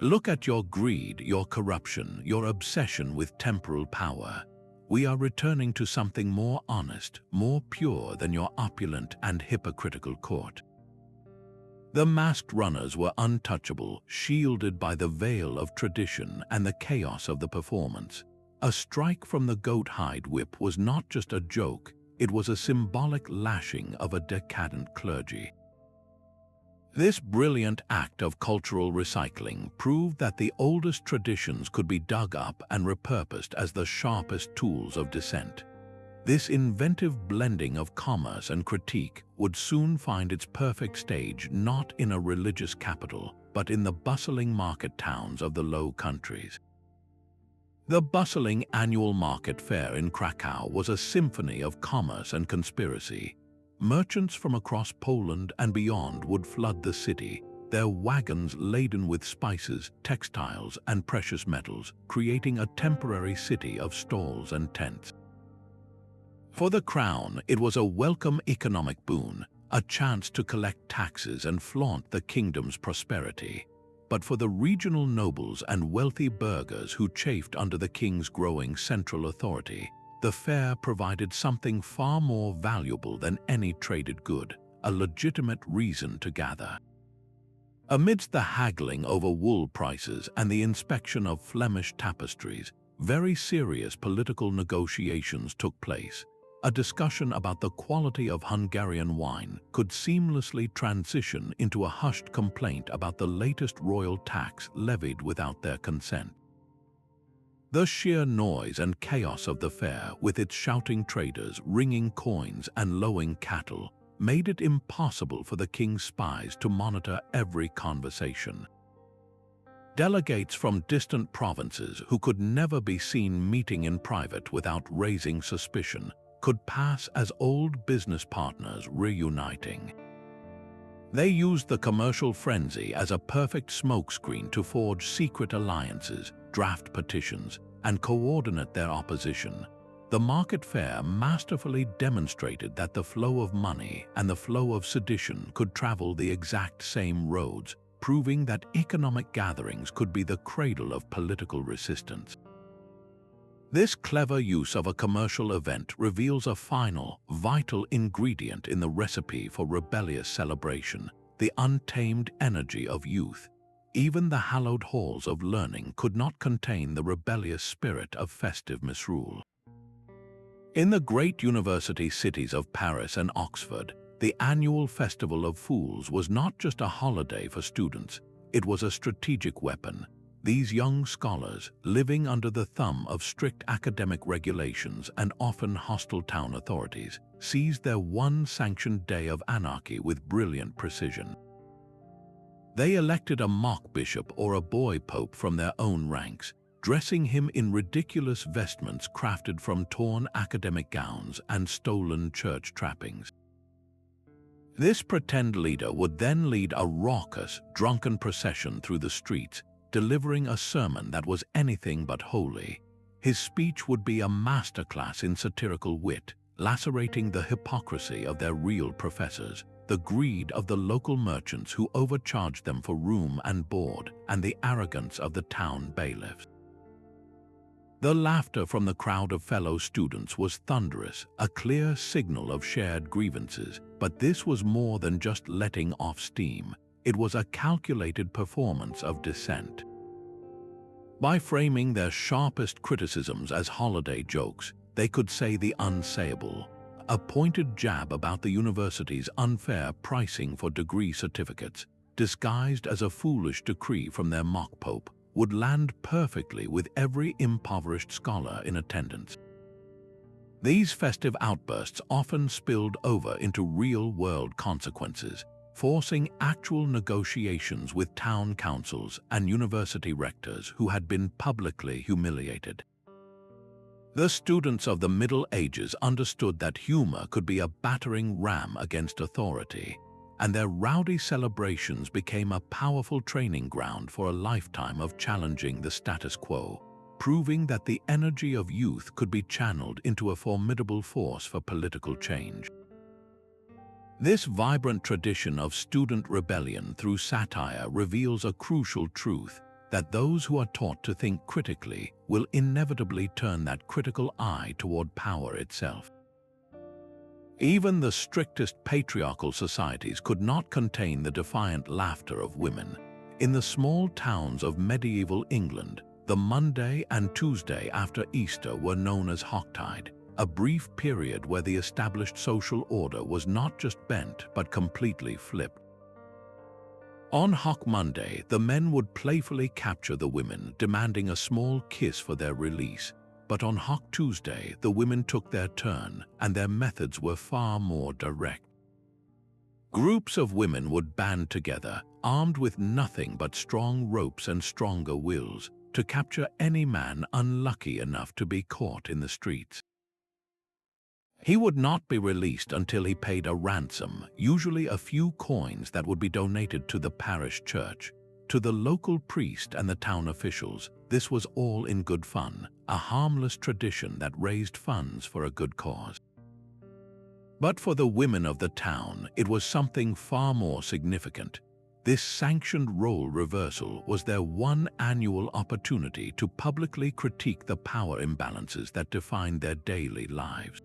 Look at your greed, your corruption, your obsession with temporal power. We are returning to something more honest, more pure than your opulent and hypocritical court." The masked runners were untouchable, shielded by the veil of tradition and the chaos of the performance. A strike from the goat hide whip was not just a joke, it was a symbolic lashing of a decadent clergy. This brilliant act of cultural recycling proved that the oldest traditions could be dug up and repurposed as the sharpest tools of dissent. This inventive blending of commerce and critique would soon find its perfect stage not in a religious capital, but in the bustling market towns of the Low Countries. The bustling annual market fair in Krakow was a symphony of commerce and conspiracy. Merchants from across Poland and beyond would flood the city, their wagons laden with spices, textiles, and precious metals, creating a temporary city of stalls and tents. For the crown, it was a welcome economic boon, a chance to collect taxes and flaunt the kingdom's prosperity. But for the regional nobles and wealthy burghers who chafed under the king's growing central authority, the fair provided something far more valuable than any traded good, a legitimate reason to gather. Amidst the haggling over wool prices and the inspection of Flemish tapestries, very serious political negotiations took place. A discussion about the quality of Hungarian wine could seamlessly transition into a hushed complaint about the latest royal tax levied without their consent. The sheer noise and chaos of the fair, with its shouting traders, ringing coins, and lowing cattle, made it impossible for the king's spies to monitor every conversation. Delegates from distant provinces who could never be seen meeting in private without raising suspicion could pass as old business partners reuniting. They used the commercial frenzy as a perfect smokescreen to forge secret alliances, draft petitions, and coordinate their opposition. The market fair masterfully demonstrated that the flow of money and the flow of sedition could travel the exact same roads, proving that economic gatherings could be the cradle of political resistance. This clever use of a commercial event reveals a final, vital ingredient in the recipe for rebellious celebration: the untamed energy of youth. Even the hallowed halls of learning could not contain the rebellious spirit of festive misrule. In the great university cities of Paris and Oxford, the annual Festival of Fools was not just a holiday for students, it was a strategic weapon. These young scholars, living under the thumb of strict academic regulations and often hostile town authorities, seized their one sanctioned day of anarchy with brilliant precision. They elected a mock bishop or a boy pope from their own ranks, dressing him in ridiculous vestments crafted from torn academic gowns and stolen church trappings. This pretend leader would then lead a raucous, drunken procession through the streets, delivering a sermon that was anything but holy. His speech would be a masterclass in satirical wit, lacerating the hypocrisy of their real professors, the greed of the local merchants who overcharged them for room and board, and the arrogance of the town bailiffs. The laughter from the crowd of fellow students was thunderous, a clear signal of shared grievances, but this was more than just letting off steam. It was a calculated performance of dissent. By framing their sharpest criticisms as holiday jokes, they could say the unsayable. A pointed jab about the university's unfair pricing for degree certificates, disguised as a foolish decree from their mock pope, would land perfectly with every impoverished scholar in attendance. These festive outbursts often spilled over into real-world consequences, forcing actual negotiations with town councils and university rectors who had been publicly humiliated. The students of the Middle Ages understood that humor could be a battering ram against authority, and their rowdy celebrations became a powerful training ground for a lifetime of challenging the status quo, proving that the energy of youth could be channeled into a formidable force for political change. This vibrant tradition of student rebellion through satire reveals a crucial truth: that those who are taught to think critically will inevitably turn that critical eye toward power itself. Even the strictest patriarchal societies could not contain the defiant laughter of women. In the small towns of medieval England, the Monday and Tuesday after Easter were known as Hocktide, a brief period where the established social order was not just bent but completely flipped. On Hock Monday, the men would playfully capture the women, demanding a small kiss for their release. But on Hawk Tuesday, the women took their turn, and their methods were far more direct. Groups of women would band together, armed with nothing but strong ropes and stronger wills, to capture any man unlucky enough to be caught in the streets. He would not be released until he paid a ransom, usually a few coins that would be donated to the parish church, to the local priest and the town officials. This was all in good fun, a harmless tradition that raised funds for a good cause. But for the women of the town, it was something far more significant. This sanctioned role reversal was their one annual opportunity to publicly critique the power imbalances that defined their daily lives.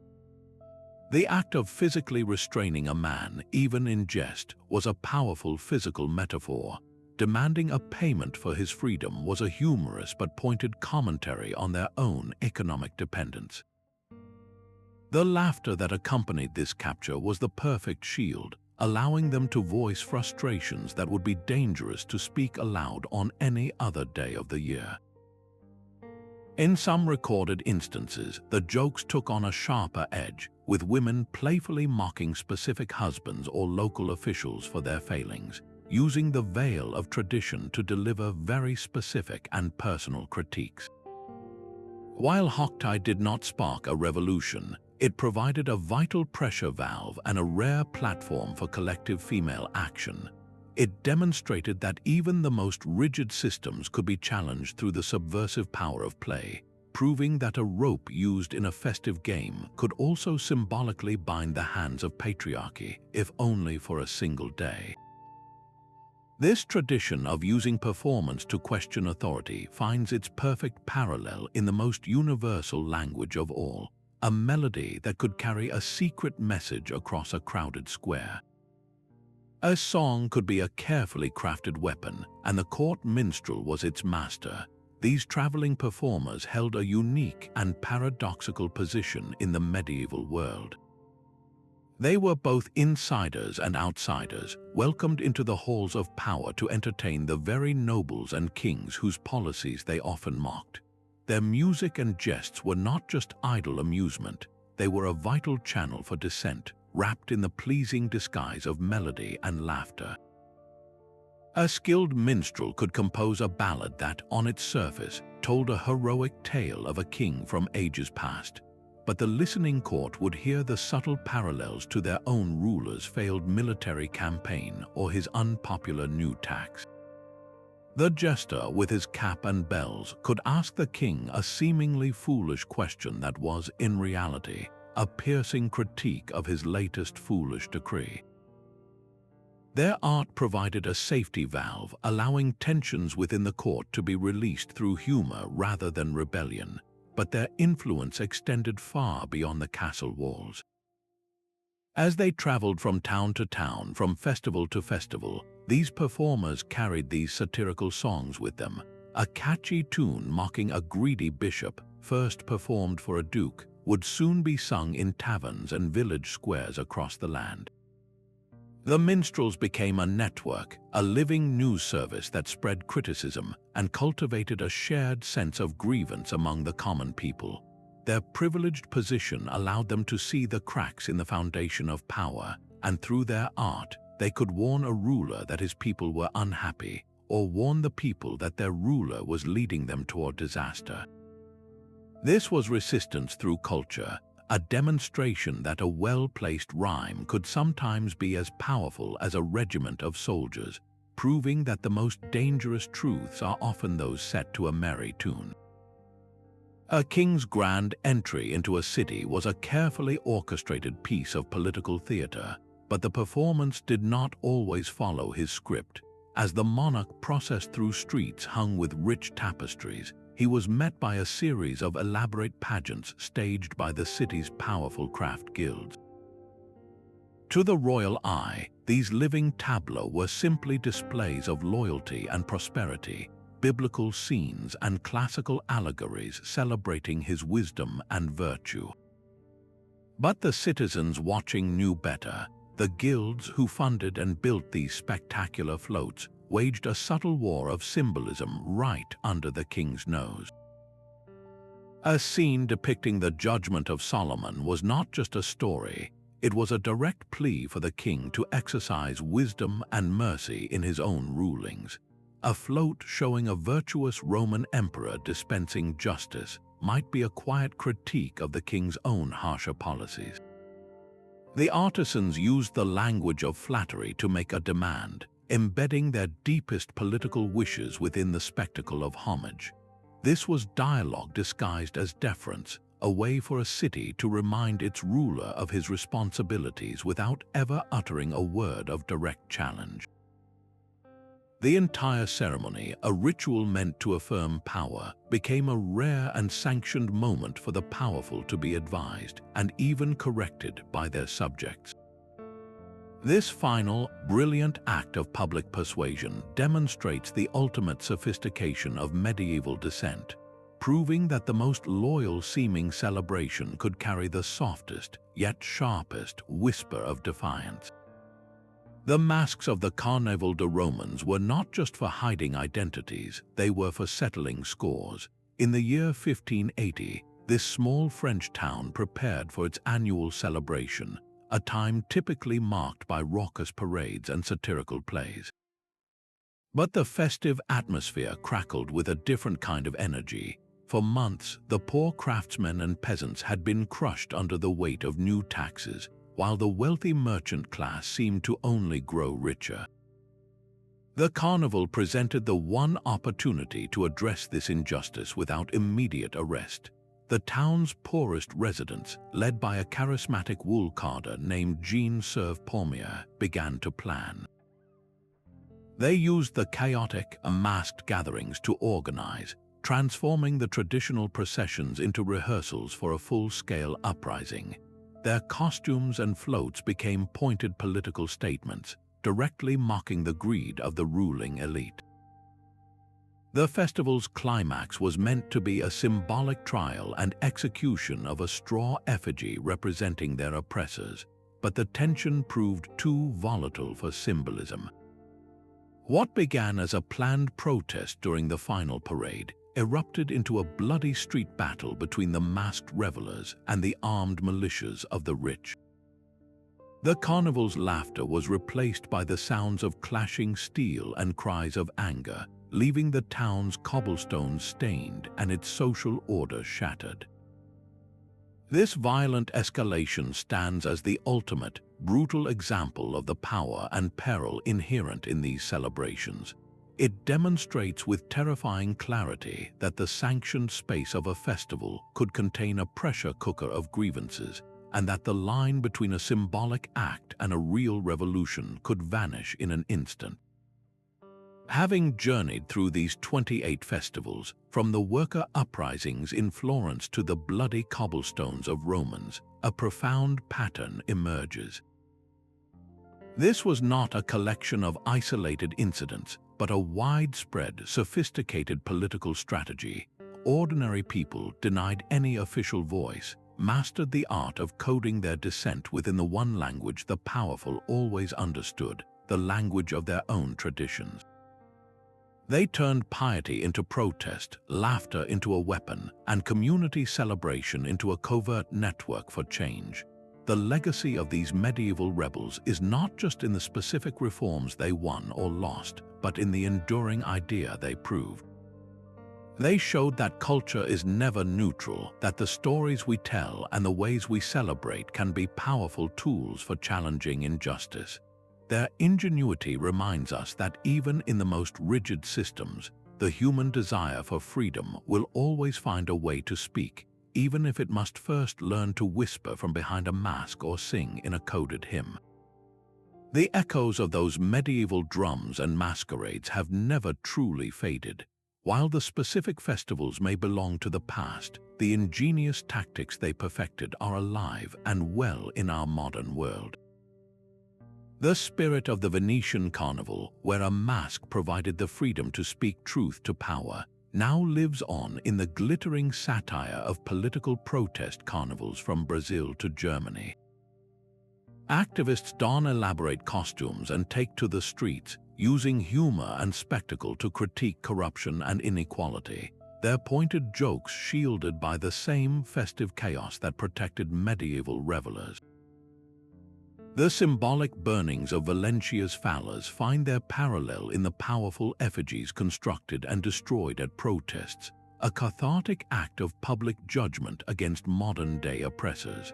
The act of physically restraining a man, even in jest, was a powerful physical metaphor. Demanding a payment for his freedom was a humorous but pointed commentary on their own economic dependence. The laughter that accompanied this capture was the perfect shield, allowing them to voice frustrations that would be dangerous to speak aloud on any other day of the year. In some recorded instances, the jokes took on a sharper edge, with women playfully mocking specific husbands or local officials for their failings, using the veil of tradition to deliver very specific and personal critiques. While Hawktide did not spark a revolution, it provided a vital pressure valve and a rare platform for collective female action. It demonstrated that even the most rigid systems could be challenged through the subversive power of play, proving that a rope used in a festive game could also symbolically bind the hands of patriarchy, if only for a single day. This tradition of using performance to question authority finds its perfect parallel in the most universal language of all, a melody that could carry a secret message across a crowded square. A song could be a carefully crafted weapon, and the court minstrel was its master. These traveling performers held a unique and paradoxical position in the medieval world. They were both insiders and outsiders, welcomed into the halls of power to entertain the very nobles and kings whose policies they often mocked. Their music and jests were not just idle amusement, they were a vital channel for dissent, wrapped in the pleasing disguise of melody and laughter. A skilled minstrel could compose a ballad that, on its surface, told a heroic tale of a king from ages past, but the listening court would hear the subtle parallels to their own ruler's failed military campaign or his unpopular new tax. The jester, with his cap and bells, could ask the king a seemingly foolish question that was, in reality, a piercing critique of his latest foolish decree. Their art provided a safety valve, allowing tensions within the court to be released through humor rather than rebellion, but their influence extended far beyond the castle walls. As they traveled from town to town, from festival to festival, these performers carried these satirical songs with them. A catchy tune mocking a greedy bishop, first performed for a duke, would soon be sung in taverns and village squares across the land. The minstrels became a network, a living news service that spread criticism and cultivated a shared sense of grievance among the common people. Their privileged position allowed them to see the cracks in the foundation of power, and through their art, they could warn a ruler that his people were unhappy, or warn the people that their ruler was leading them toward disaster. This was resistance through culture, a demonstration that a well-placed rhyme could sometimes be as powerful as a regiment of soldiers, proving that the most dangerous truths are often those set to a merry tune. A king's grand entry into a city was a carefully orchestrated piece of political theater, but the performance did not always follow his script. As the monarch processed through streets hung with rich tapestries, he was met by a series of elaborate pageants staged by the city's powerful craft guilds. To the royal eye, these living tableaux were simply displays of loyalty and prosperity, biblical scenes and classical allegories celebrating his wisdom and virtue. But the citizens watching knew better. The guilds who funded and built these spectacular floats waged a subtle war of symbolism right under the king's nose. A scene depicting the judgment of Solomon was not just a story, it was a direct plea for the king to exercise wisdom and mercy in his own rulings. A float showing a virtuous Roman emperor dispensing justice might be a quiet critique of the king's own harsher policies. The artisans used the language of flattery to make a demand, embedding their deepest political wishes within the spectacle of homage. This was dialogue disguised as deference, a way for a city to remind its ruler of his responsibilities without ever uttering a word of direct challenge. The entire ceremony, a ritual meant to affirm power, became a rare and sanctioned moment for the powerful to be advised and even corrected by their subjects. This final, brilliant act of public persuasion demonstrates the ultimate sophistication of medieval dissent, proving that the most loyal-seeming celebration could carry the softest, yet sharpest, whisper of defiance. The masks of the Carnival de Romans were not just for hiding identities, they were for settling scores. In the year 1580, this small French town prepared for its annual celebration, a time typically marked by raucous parades and satirical plays. But the festive atmosphere crackled with a different kind of energy. For months, the poor craftsmen and peasants had been crushed under the weight of new taxes, while the wealthy merchant class seemed to only grow richer. The carnival presented the one opportunity to address this injustice without immediate arrest. The town's poorest residents, led by a charismatic wool carder named Jean-Serve-Pommier, began to plan. They used the chaotic, masked gatherings to organize, transforming the traditional processions into rehearsals for a full-scale uprising. Their costumes and floats became pointed political statements, directly mocking the greed of the ruling elite. The festival's climax was meant to be a symbolic trial and execution of a straw effigy representing their oppressors, but the tension proved too volatile for symbolism. What began as a planned protest during the final parade erupted into a bloody street battle between the masked revelers and the armed militias of the rich. The carnival's laughter was replaced by the sounds of clashing steel and cries of anger, leaving the town's cobblestones stained and its social order shattered. This violent escalation stands as the ultimate, brutal example of the power and peril inherent in these celebrations. It demonstrates with terrifying clarity that the sanctioned space of a festival could contain a pressure cooker of grievances, and that the line between a symbolic act and a real revolution could vanish in an instant. Having journeyed through these 28 festivals, from the worker uprisings in Florence to the bloody cobblestones of Romans, a profound pattern emerges. This was not a collection of isolated incidents, but a widespread, sophisticated political strategy. Ordinary people, denied any official voice, mastered the art of coding their dissent within the one language the powerful always understood, the language of their own traditions. They turned piety into protest, laughter into a weapon, and community celebration into a covert network for change. The legacy of these medieval rebels is not just in the specific reforms they won or lost, but in the enduring idea they proved. They showed that culture is never neutral, that the stories we tell and the ways we celebrate can be powerful tools for challenging injustice. Their ingenuity reminds us that even in the most rigid systems, the human desire for freedom will always find a way to speak, even if it must first learn to whisper from behind a mask or sing in a coded hymn. The echoes of those medieval drums and masquerades have never truly faded. While the specific festivals may belong to the past, the ingenious tactics they perfected are alive and well in our modern world. The spirit of the Venetian Carnival, where a mask provided the freedom to speak truth to power, now lives on in the glittering satire of political protest carnivals from Brazil to Germany. Activists don elaborate costumes and take to the streets, using humor and spectacle to critique corruption and inequality. their pointed jokes shielded by the same festive chaos that protected medieval revelers. The symbolic burnings of Valentia's fallas find their parallel in the powerful effigies constructed and destroyed at protests, a cathartic act of public judgment against modern-day oppressors.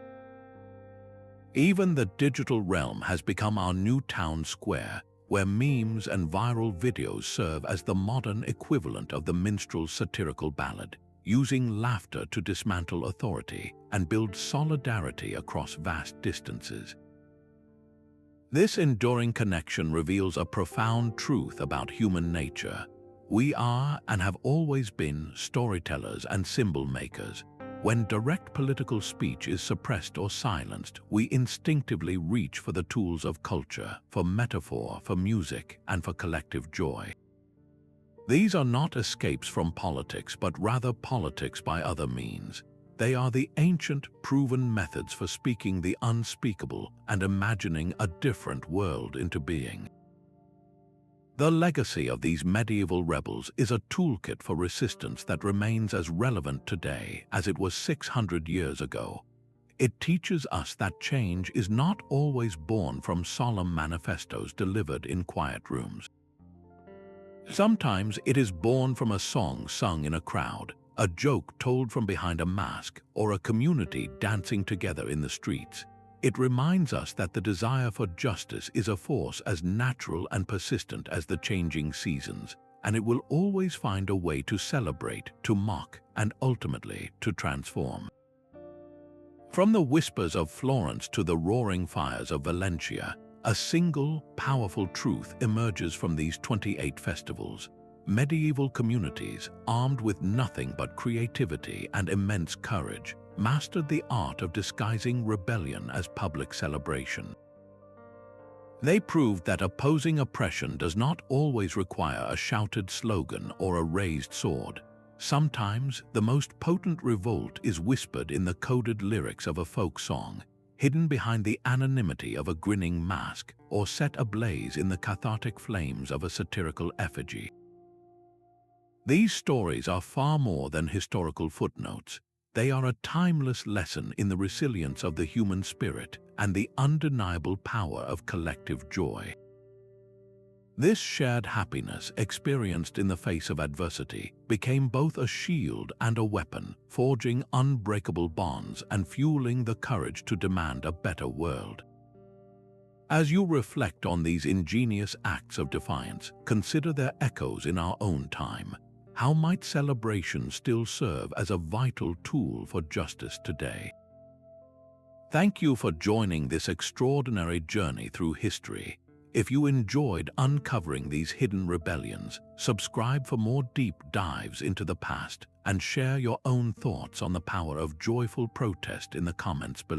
Even the digital realm has become our new town square, where memes and viral videos serve as the modern equivalent of the minstrel's satirical ballad, using laughter to dismantle authority and build solidarity across vast distances. This enduring connection reveals a profound truth about human nature. We are and have always been storytellers and symbol makers. When direct political speech is suppressed or silenced, we instinctively reach for the tools of culture, for metaphor, for music, and for collective joy. These are not escapes from politics, but rather politics by other means. They are the ancient, proven methods for speaking the unspeakable and imagining a different world into being. The legacy of these medieval rebels is a toolkit for resistance that remains as relevant today as it was 600 years ago. It teaches us that change is not always born from solemn manifestos delivered in quiet rooms. Sometimes it is born from a song sung in a crowd, a joke told from behind a mask, or a community dancing together in the streets. It reminds us that the desire for justice is a force as natural and persistent as the changing seasons, and it will always find a way to celebrate, to mock, and ultimately to transform. From the whispers of Florence to the roaring fires of Valencia, a single, powerful truth emerges from these 28 festivals. Medieval communities, armed with nothing but creativity and immense courage, mastered the art of disguising rebellion as public celebration. They proved that opposing oppression does not always require a shouted slogan or a raised sword. Sometimes, the most potent revolt is whispered in the coded lyrics of a folk song, hidden behind the anonymity of a grinning mask, or set ablaze in the cathartic flames of a satirical effigy. These stories are far more than historical footnotes. They are a timeless lesson in the resilience of the human spirit and the undeniable power of collective joy. This shared happiness, experienced in the face of adversity, became both a shield and a weapon, forging unbreakable bonds and fueling the courage to demand a better world. As you reflect on these ingenious acts of defiance, consider their echoes in our own time. How might celebration still serve as a vital tool for justice today? Thank you for joining this extraordinary journey through history. If you enjoyed uncovering these hidden rebellions, subscribe for more deep dives into the past and share your own thoughts on the power of joyful protest in the comments below.